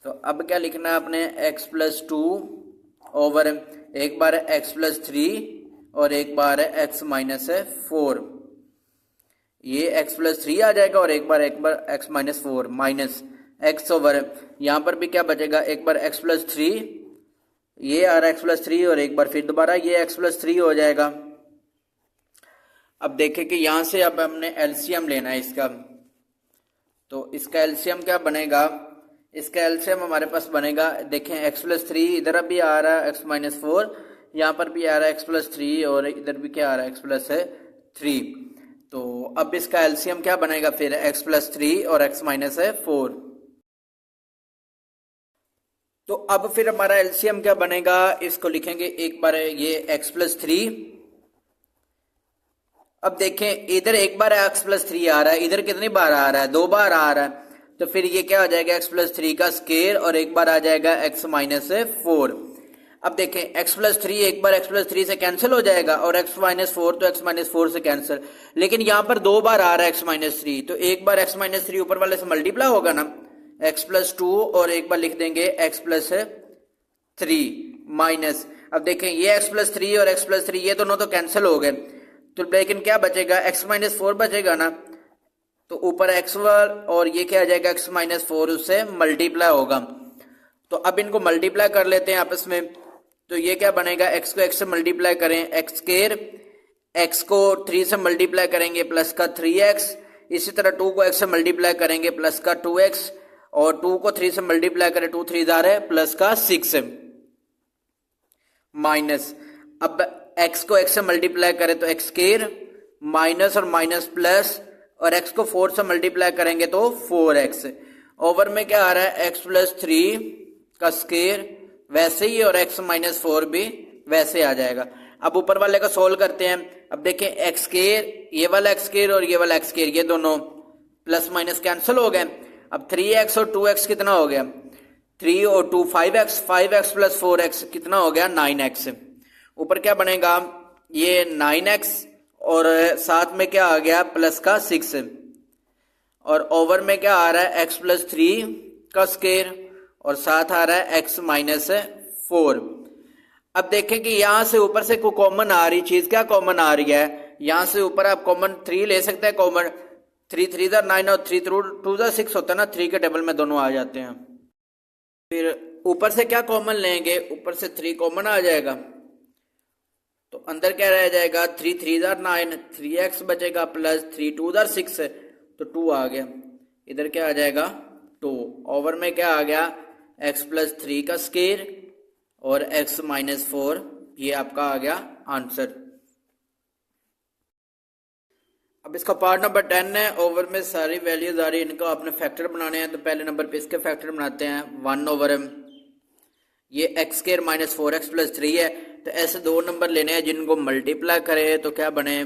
तो अब क्या लिखना है आपने x प्लस 2 ओवर, एक बार है x प्लस 3 और एक बार है x माइनस 4, ये x प्लस 3 आ जाएगा, और एक बार x minus 4 minus x over, यहाँ पर भी क्या बचेगा, एक बार x प्लस 3, ये आ रहा है x प्लस 3, और एक बार फिर दोबारा ये x प्लस 3 हो जाएगा। अब देखें कि यहाँ से अब हमने एलसीएम लेना है इसका, तो इसका एलसीएम क्या बनेगा, इसका एलसीएम हमारे पास बनेगा, देखें x प्लस 3 इधर भी आ रहा है x माइनस 4, यहाँ पर भी आ रहा है x प्लस 3, और इधर भी क्या आ रहा है x प्लस 3। तो अब इसका एलसीएम क्या बनेगा फिर x प्लस 3 और x माइनस 4। तो अब फिर हमारा एलसीएम क्या बनेगा, इसको लिखेंगे एक बार ये x प्लस 3, अब देखें इधर एक बार x प्लस 3 आ रहा है, इधर कितनी बार आ रहा है 2 बार आ रहा है, तो फिर ये क्या हो जाएगा x प्लस 3 का स्क्वायर, और एक बार आ जाएगा x माइनस 4। अब देखें x प्लस थ्री एक बार x प्लस थ्री से कैंसिल हो जाएगा और x माइनस फोर तो x माइनस फोर से कैंसिल, लेकिन यहाँ पर दो बार आ रहा है x माइनस थ्री, तो एक बार x माइनस थ्री ऊपर वाले से मल्टीप्लाई होगा ना x प्लस टू, और एक बार लिख देंगे x प्लस थ्री माइनस। अब देखें ये x प्लस थ्री और x प्लस थ्री ये दोनों तो कैंसिल हो गए, तो लेकिन क्या बचेगा x माइनस फोर बचेगा ना, तो ऊपर x और ये क्या आ जाएगा x माइनस फोर उससे मल्टीप्लाई होगा। तो अब इनको मल्टीप्लाई कर लेते हैं आपस में, तो ये क्या बनेगा x को x से मल्टीप्लाई करें x स्क्वायर, x को 3 से मल्टीप्लाई करेंगे प्लस का 3x, इसी तरह 2 को x से मल्टीप्लाई करेंगे प्लस का 2x, और 2 को 3 से मल्टीप्लाई करें 2 3 जार है प्लस का 6 माइनस। अब x को x से मल्टीप्लाई करें तो x स्क्वायर माइनस और माइनस प्लस, और x को 4 से मल्टीप्लाई करेंगे तो 4x, ओवर में क्या आ रहा है x प्लस थ्री का स्क्वायर वैसे ही और x माइनस फोर भी वैसे आ जाएगा। अब ऊपर वाले का सोल्व करते हैं। अब देखें x स्क्वायर, ये वाला x स्क्वायर और ये वाला x स्क्वायर ये दोनों प्लस माइनस कैंसिल हो गए। अब 3x और 2x कितना हो गया, 3 और 2 5x, 5x प्लस 4x कितना हो गया 9x। ऊपर क्या बनेगा ये 9x और साथ में क्या आ गया प्लस का 6, और ओवर में क्या आ रहा है x प्लस थ्री का स्क्वायर और साथ आ रहा है x माइनस फोर। अब देखें कि यहां से ऊपर से कोई कॉमन आ रही चीज, क्या कॉमन आ रही है, यहां से ऊपर आप कॉमन 3 ले सकते हैं, कॉमन 3 3 जार 9 और 3 2 जार 6 होता है ना, 3 के टेबल में दोनों आ जाते हैं। फिर ऊपर से क्या कॉमन लेंगे, ऊपर से 3 कॉमन आ जाएगा, तो अंदर क्या रह जाएगा 3 3 जार 9, 3x बचेगा प्लस 3 2 जार 6, तो 2 आ गया, इधर क्या आ जाएगा 2, ओवर में क्या आ गया x प्लस थ्री का स्क्वायर और x माइनस फोर, ये आपका आ गया आंसर। अब इसका पार्ट नंबर 10 है, ओवर में सारी वैल्यूज आ रही है, इनको आपने फैक्टर बनाने हैं, तो पहले नंबर पे इसके फैक्टर बनाते हैं 1 ओवर ये x square minus 4x plus three है, तो ऐसे दो नंबर लेने हैं जिनको मल्टीप्लाई करे तो क्या बने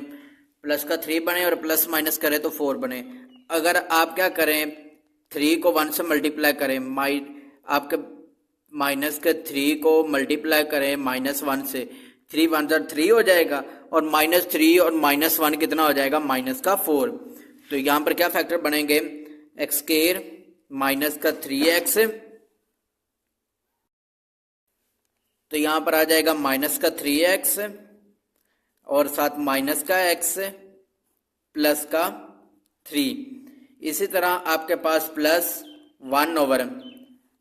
प्लस का 3 बने और प्लस माइनस करे तो 4 बने। अगर आप क्या करें 3 को 1 से मल्टीप्लाई करें, आपके माइनस के 3 को मल्टीप्लाई करें माइनस 1 से, 3 1 जार 3 हो जाएगा, और माइनस 3 और माइनस 1 कितना हो जाएगा माइनस का 4। तो यहाँ पर क्या फैक्टर बनेंगे x स्क्वायर माइनस का 3x, तो यहाँ पर आ जाएगा माइनस का 3x और साथ माइनस का x प्लस का 3, इसी तरह आपके पास प्लस 1 ओवर।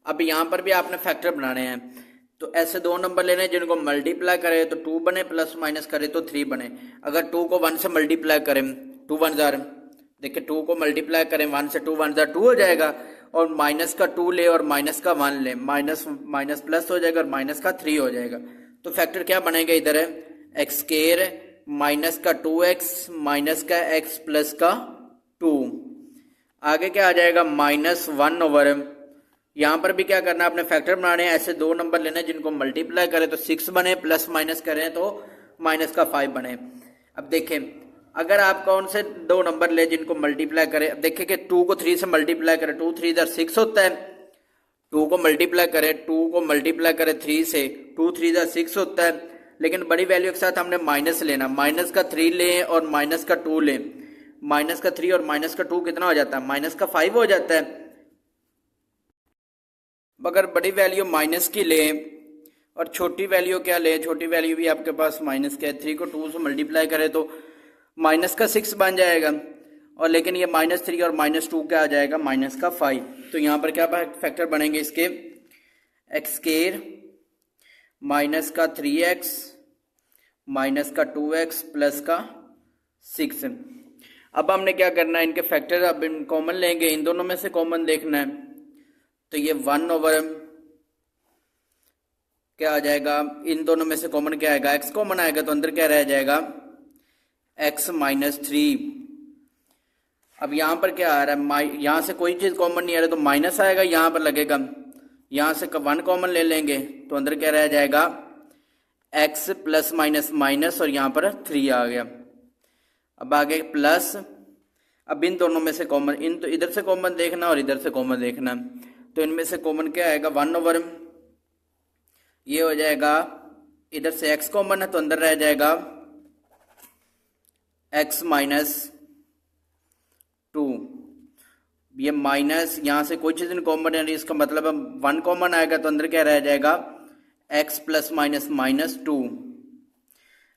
अब यहाँ पर भी आपने फैक्टर बनाने हैं, तो ऐसे दो नंबर लेने हैं जिनको मल्टीप्लाई करें तो 2 बने, प्लस माइनस करें तो 3 बने। अगर 2 को 1 से मल्टीप्लाई करें 2 1 जार, देखिए 2 को मल्टीप्लाई करें 1 से 2 1 जार 2 हो जाएगा, और माइनस का 2 ले और माइनस का 1 ले, माइनस माइनस प्लस हो जाएगा और माइनस का 3 हो जाएगा। तो फैक्टर क्या बनेगा इधर है x स्क्वायर माइनस का 2x माइनस का x प्लस का 2, आगे क्या आ जाएगा माइनस 1 ओवर। यहाँ पर भी क्या करना है आपने फैक्टर बनाने हैं, ऐसे दो नंबर लेने जिनको मल्टीप्लाई करें तो 6 बने, प्लस माइनस करें तो माइनस का 5 बने। अब देखें अगर आप कौन से दो नंबर ले जिनको मल्टीप्लाई करें, अब देखें कि 2 को 3 से मल्टीप्लाई करें 2 3 जार 6 होता है, 2 को मल्टीप्लाई करें 3 से 2 3 जार 6 होता है, लेकिन बड़ी वैल्यू के साथ हमने माइनस लेना, माइनस का 3 लें और माइनस का 2 लें, माइनस का 3 और माइनस का 2 कितना हो जाता है माइनस का 5 हो जाता है। अगर बड़ी वैल्यू माइनस की लें और छोटी वैल्यू क्या लें, छोटी वैल्यू भी आपके पास माइनस का है, 3 को 2 से मल्टीप्लाई करें तो माइनस का 6 बन जाएगा, और लेकिन ये माइनस 3 और माइनस 2 क्या आ जाएगा माइनस का 5। तो यहाँ पर क्या फैक्टर बनेंगे इसके x स्क्वायर माइनस का 3x माइनस का 2x प्लस का 6। अब हमने क्या करना है इनके फैक्टर अब इन कॉमन लेंगे, इन दोनों में से कॉमन देखना है, तो ये 1 ओवर क्या आ जाएगा, इन दोनों में से कॉमन क्या आएगा x कॉमन आएगा, तो अंदर क्या रह जाएगा x माइनस 3। अब यहाँ पर क्या आ रहा है यहाँ से कोई चीज कॉमन नहीं आ रहा तो माइनस आएगा, यहाँ पर लगेगा, यहाँ से 1 कॉमन ले लेंगे तो अंदर क्या रह जाएगा x प्लस माइनस माइनस, और यहाँ पर 3 आ गया। अब आगे प्लस, अब इन दोनों में से कॉमन, इन तो इधर से कॉमन देखना और इधर से कॉमन देखना, तो इनमें से कॉमन क्या आएगा 1 ओवर, ये हो जाएगा, इधर से x कॉमन है तो अंदर रह जाएगा x माइनस 2। ये माइनस, यहाँ से कोई चीज़ नहीं कॉमन है, इसका मतलब 1 कॉमन आएगा तो अंदर क्या रह जाएगा x प्लस माइनस माइनस 2।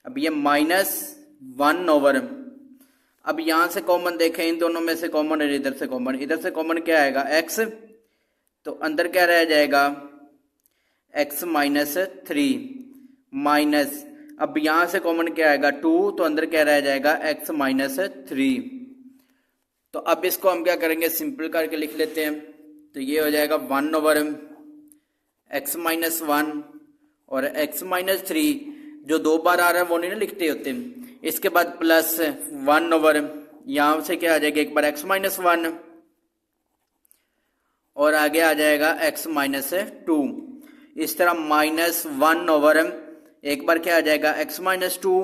अब ये माइनस 1 ओवर, अब यहाँ से कॉमन देखें, इन दोनों में से कॉमन है, इधर से कॉमन, इधर से कॉमन क्या आएगा x, तो अंदर क्या रह जाएगा x माइनस 3 माइनस, अब यहाँ से कॉमन क्या आएगा 2, तो अंदर क्या रह जाएगा x माइनस 3। तो अब इसको हम क्या करेंगे, सिंपल करके लिख लेते हैं। तो ये हो जाएगा 1 ओवर x माइनस 1 और x माइनस 3, जो 2 बार आ रहा है वो नहीं ना लिखते होते। इसके बाद प्लस 1 ओवर, यहाँ से क्या आ जाएगा एक बार x माइनस 1 और आगे आ जाएगा x माइनस 2। इस तरह माइनस 1 ओवर, एक बार क्या आ जाएगा x माइनस 2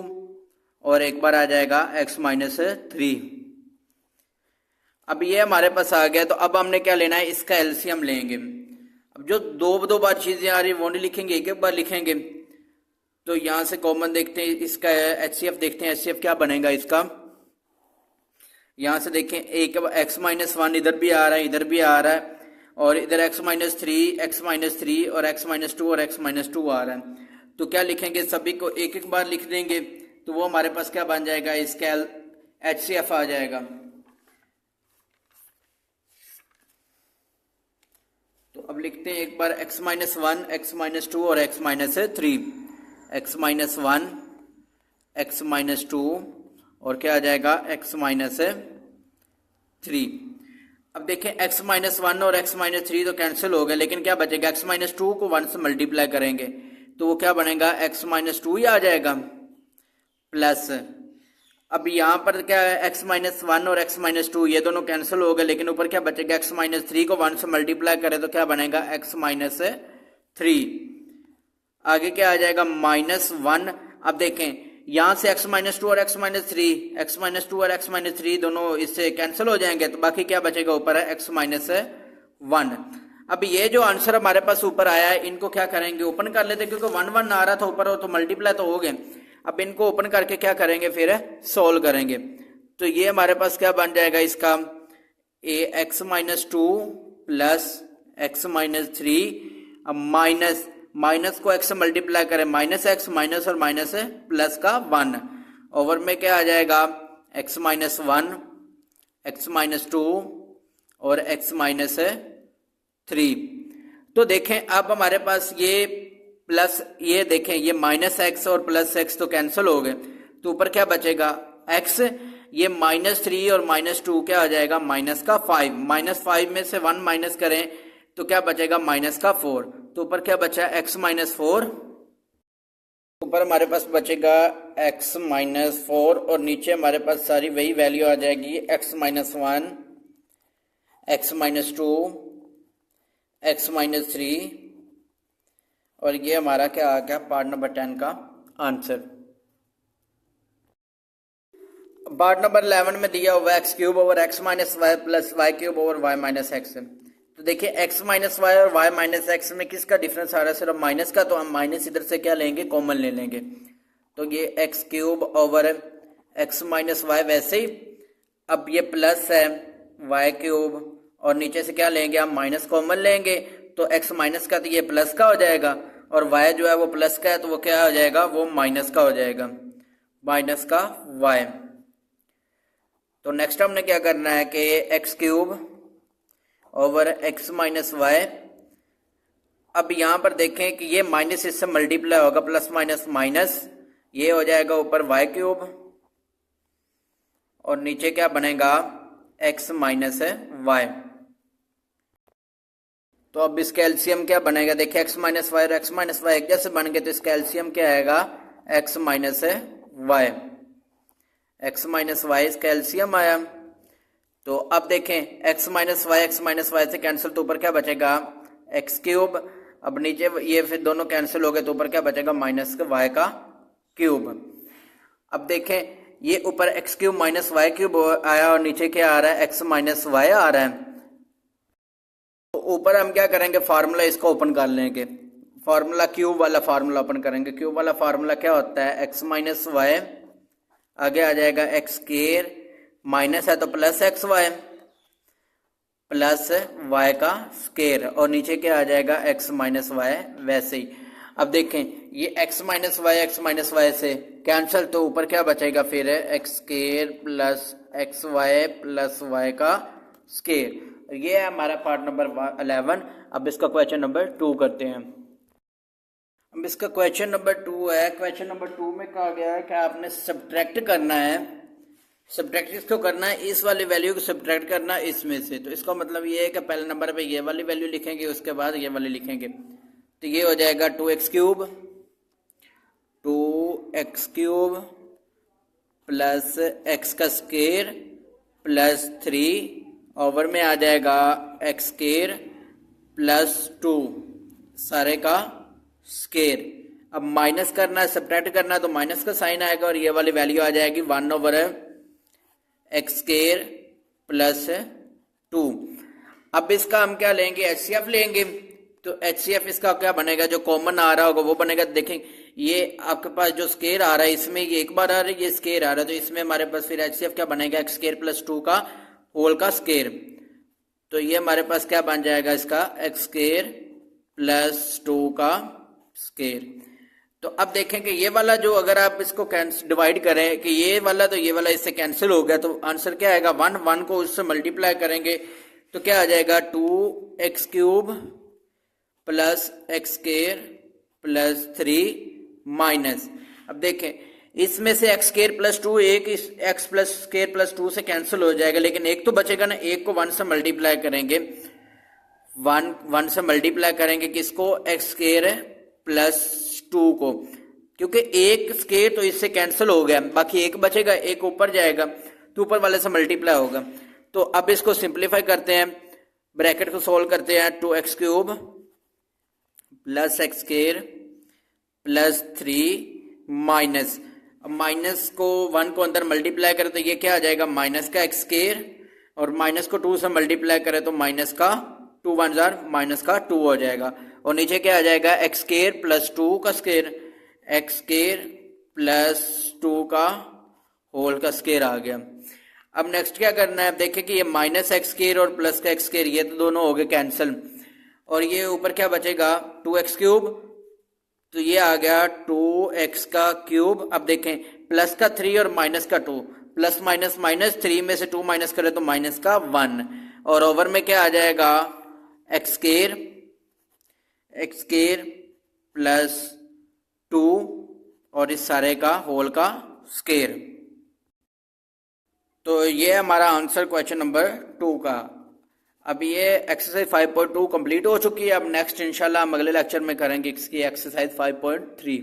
और एक बार आ जाएगा x माइनस 3। अब ये हमारे पास आ गया, तो अब हमने क्या लेना है, इसका एलसीएम लेंगे। अब जो दो बार चीजें आ रही है वो नहीं लिखेंगे, एक बार लिखेंगे। तो यहां से कॉमन देखते हैं, इसका एचसीएफ देखते हैं, एचसीएफ क्या बनेगा इसका। यहां से देखें, एक x माइनस 1 इधर भी आ रहा है, इधर भी आ रहा है, और इधर x माइनस 3 और x माइनस 2 और x माइनस 2 आ रहा है। तो क्या लिखेंगे, सभी को एक एक बार लिख देंगे, तो वो हमारे पास क्या बन जाएगा, इसका एचसीएफ आ जाएगा। तो अब लिखते हैं एक बार x माइनस 1, x माइनस 2 और x minus 3। x minus 1, x minus 2 और क्या आ जाएगा x माइनस 3। अब देखें x माइनस 1 और x माइनस 3 तो कैंसिल हो गए, लेकिन क्या बचेगा, x माइनस 2 को 1 से मल्टीप्लाई करेंगे तो वो क्या बनेगा, x माइनस 2 ही आ जाएगा, प्लस अब यहाँ पर क्या है, x माइनस 1 और x माइनस 2 ये दोनों कैंसिल हो गए, लेकिन ऊपर क्या बचेगा, x माइनस 3 को 1 से मल्टीप्लाई करें तो क्या बनेगा x माइनस 3। आगे क्या आ जाएगा, माइनस 1। अब देखें यहाँ से x माइनस 2 और x माइनस 3, x माइनस 2 और x माइनस 3 दोनों इससे कैंसिल हो जाएंगे, तो बाकी क्या बचेगा, ऊपर है x माइनस 1। अब ये जो आंसर हमारे पास ऊपर आया है, इनको क्या करेंगे, ओपन कर लेते, क्योंकि 1 1 आ रहा था ऊपर, तो मल्टीप्लाई तो हो गए। अब इनको ओपन करके क्या करेंगे, फिर सोल्व करेंगे। तो ये हमारे पास क्या बन जाएगा इसका, x minus 2 plus x minus 3, अब माइनस माइनस को x से मल्टीप्लाई करें, माइनस x, माइनस और माइनस प्लस का 1 ओवर में क्या आ जाएगा, x माइनस 1, x माइनस 2 और x माइनस 3। तो देखें अब हमारे पास ये प्लस, ये देखें ये माइनस एक्स और प्लस एक्स तो कैंसिल हो गए, तो ऊपर क्या बचेगा x, ये माइनस 3 और माइनस 2 क्या आ जाएगा, माइनस का 5, माइनस 5 में से 1 माइनस करें तो क्या बचेगा, माइनस का 4। तो ऊपर क्या बचा, x माइनस 4, ऊपर हमारे पास बचेगा x माइनस 4 और नीचे हमारे पास सारी वही वैल्यू आ जाएगी, x minus 1, x minus 2, x minus 3, और ये हमारा क्या आ गया, पार्ट नंबर 10 का आंसर। पार्ट नंबर 11 में दिया हुआ X cube over X minus Y plus Y cube over Y minus X. तो देखिए एक्स माइनस वाई और वाई माइनस एक्स में किसका डिफरेंस आ रहा है, सिर्फ माइनस का, तो हम माइनस इधर से क्या लेंगे, कॉमन ले लेंगे। तो ये X cube over X minus Y, वैसे ही अब ये प्लस है वाई क्यूब और नीचे से क्या लेंगे, हम माइनस कॉमन लेंगे, तो एक्स माइनस का तो ये प्लस का हो जाएगा, और y जो है वो प्लस का है तो वो क्या हो जाएगा, वो माइनस का हो जाएगा, माइनस का y। तो नेक्स्ट हमने क्या करना है कि X cube over X minus Y, अब यहां पर देखें कि ये माइनस इससे मल्टीप्लाई होगा, प्लस माइनस माइनस, ये हो जाएगा ऊपर y क्यूब और नीचे क्या बनेगा, x माइनस वाई। तो अब इसका एलसीएम क्या बनेगा, देखिए x माइनस वाई और x माइनस वाई एक जैसे बन गए, तो इसका एलसीएम क्या आएगा, x minus Y, x minus Y इसका एलसीएम आया। तो अब देखें x माइनस वाई से कैंसिल, तो ऊपर क्या बचेगा, x क्यूब, अब नीचे ये फिर दोनों कैंसिल हो गए, तो ऊपर क्या बचेगा, माइनस वाई का क्यूब। अब देखें ये ऊपर x cube minus Y cube आया और नीचे क्या आ रहा है, x माइनस वाई आ रहा है। तो ऊपर हम क्या करेंगे, फार्मूला इसको ओपन कर लेंगे, फार्मूला क्यूब वाला फार्मूला ओपन करेंगे। क्यूब वाला फार्मूला क्या होता है, एक्स माइनस वाई, आगे आ जाएगा एक्स स्क्वायर, माइनस है तो plus X Y, plus Y का स्क्वायर, और नीचे क्या आ जाएगा एक्स माइनस वाई। वैसे ही अब देखें ये एक्स माइनस वाई से कैंसिल, तो ऊपर क्या बचेगा फिर X square plus X Y plus Y का स्क्वायर। ये है हमारा पार्ट नंबर 11। अब इसका क्वेश्चन नंबर 2 करते हैं। अब इसका क्वेश्चन नंबर 2 है। क्वेश्चन नंबर 2 में कहा गया है कि आपने सब्ट्रैक्ट करना है। सब्ट्रैक्ट किसको करना है, इस वाली वैल्यू को सब्ट्रैक्ट करना है इसमें से। तो इसका मतलब ये है कि पहले नंबर पे ये वाली वैल्यू लिखेंगे, उसके बाद ये वाली लिखेंगे। तो ये हो जाएगा 2x क्यूब प्लस एक्स का स्क्वायर प्लस 3 ओवर में आ जाएगा एक्स स्क्वायर प्लस 2 सारे का स्क्वायर। अब माइनस करना है, सब्ट्रैक्ट करना है, तो माइनस का साइन आएगा और ये वाली वैल्यू आ जाएगी 1 ओवर एक्स स्क्वायर प्लस 2। अब इसका हम क्या लेंगे, एचसीएफ लेंगे। तो एचसीएफ इसका क्या बनेगा, जो कॉमन आ रहा होगा वो बनेगा। देखें ये आपके पास जो स्क्वायर आ रहा है इसमें ये एक बार आ रहा है, ये स्क्वायर आ रहा है, तो इसमें हमारे पास फिर एचसीएफ क्या बनेगा, एक्स स्क्वायर प्लस 2 का होल का स्क्वायर। तो ये हमारे पास क्या बन जाएगा इसका, एक्स स्क्वायर प्लस 2 का स्क्वायर। तो अब देखें कि ये वाला जो अगर आप इसको डिवाइड करें कि ये वाला तो ये वाला इससे कैंसिल हो गया, तो आंसर क्या आएगा, 1 को उससे मल्टीप्लाई करेंगे तो क्या आ जाएगा 2x cube plus x square plus 3 minus. अब देखें इसमें से एक्स स्क्वायर प्लस 2 एक इस एक्स प्लस स्क्वायर प्लस 2 से कैंसिल हो जाएगा, लेकिन एक तो बचेगा ना, एक को 1 से मल्टीप्लाई करेंगे। 1 से मल्टीप्लाई करेंगे किसको, एक्स स्क्वायर प्लस 2 को, क्योंकि एक स्क्वायर तो इससे कैंसिल हो गया, बाकी एक बचेगा, एक ऊपर जाएगा तो ऊपर वाले से मल्टीप्लाई होगा। तो अब इसको सिंप्लीफाई करते हैं, ब्रैकेट को सोल्व करते हैं। 2x cube plus x square plus 3 minus, अब माइनस को 1 को अंदर मल्टीप्लाई करें तो ये क्या आ जाएगा, माइनस का एक्स स्क्वायर, और माइनस को 2 से मल्टीप्लाई करें तो माइनस का 2 1 जार माइनस का 2 हो जाएगा, और नीचे क्या आ जाएगा एक्स स्क्वायर प्लस 2 का स्क्वायर, एक्स स्क्वायर प्लस 2 का होल का स्क्वायर आ गया। अब नेक्स्ट क्या करना है, देखें कि ये माइनस एक्स स्क्वायर और प्लस का एक्स स्क्वायर ये तो दोनों हो गए कैंसिल, और ये ऊपर क्या बचेगा 2x क्यूब, तो ये आ गया 2x का क्यूब। अब देखें प्लस का 3 और माइनस का 2, प्लस माइनस माइनस, 3 में से 2 माइनस करें तो माइनस का 1, और ओवर में क्या आ जाएगा एक्स स्क्वायर प्लस 2 और इस सारे का होल का स्क्वायर। तो ये हमारा आंसर क्वेश्चन नंबर 2 का। अब ये एक्सरसाइज 5.2 कंप्लीट हो चुकी है। अब नेक्स्ट इंशाल्लाह हम अगले लेक्चर में करेंगे इसकी एक्सरसाइज 5.3।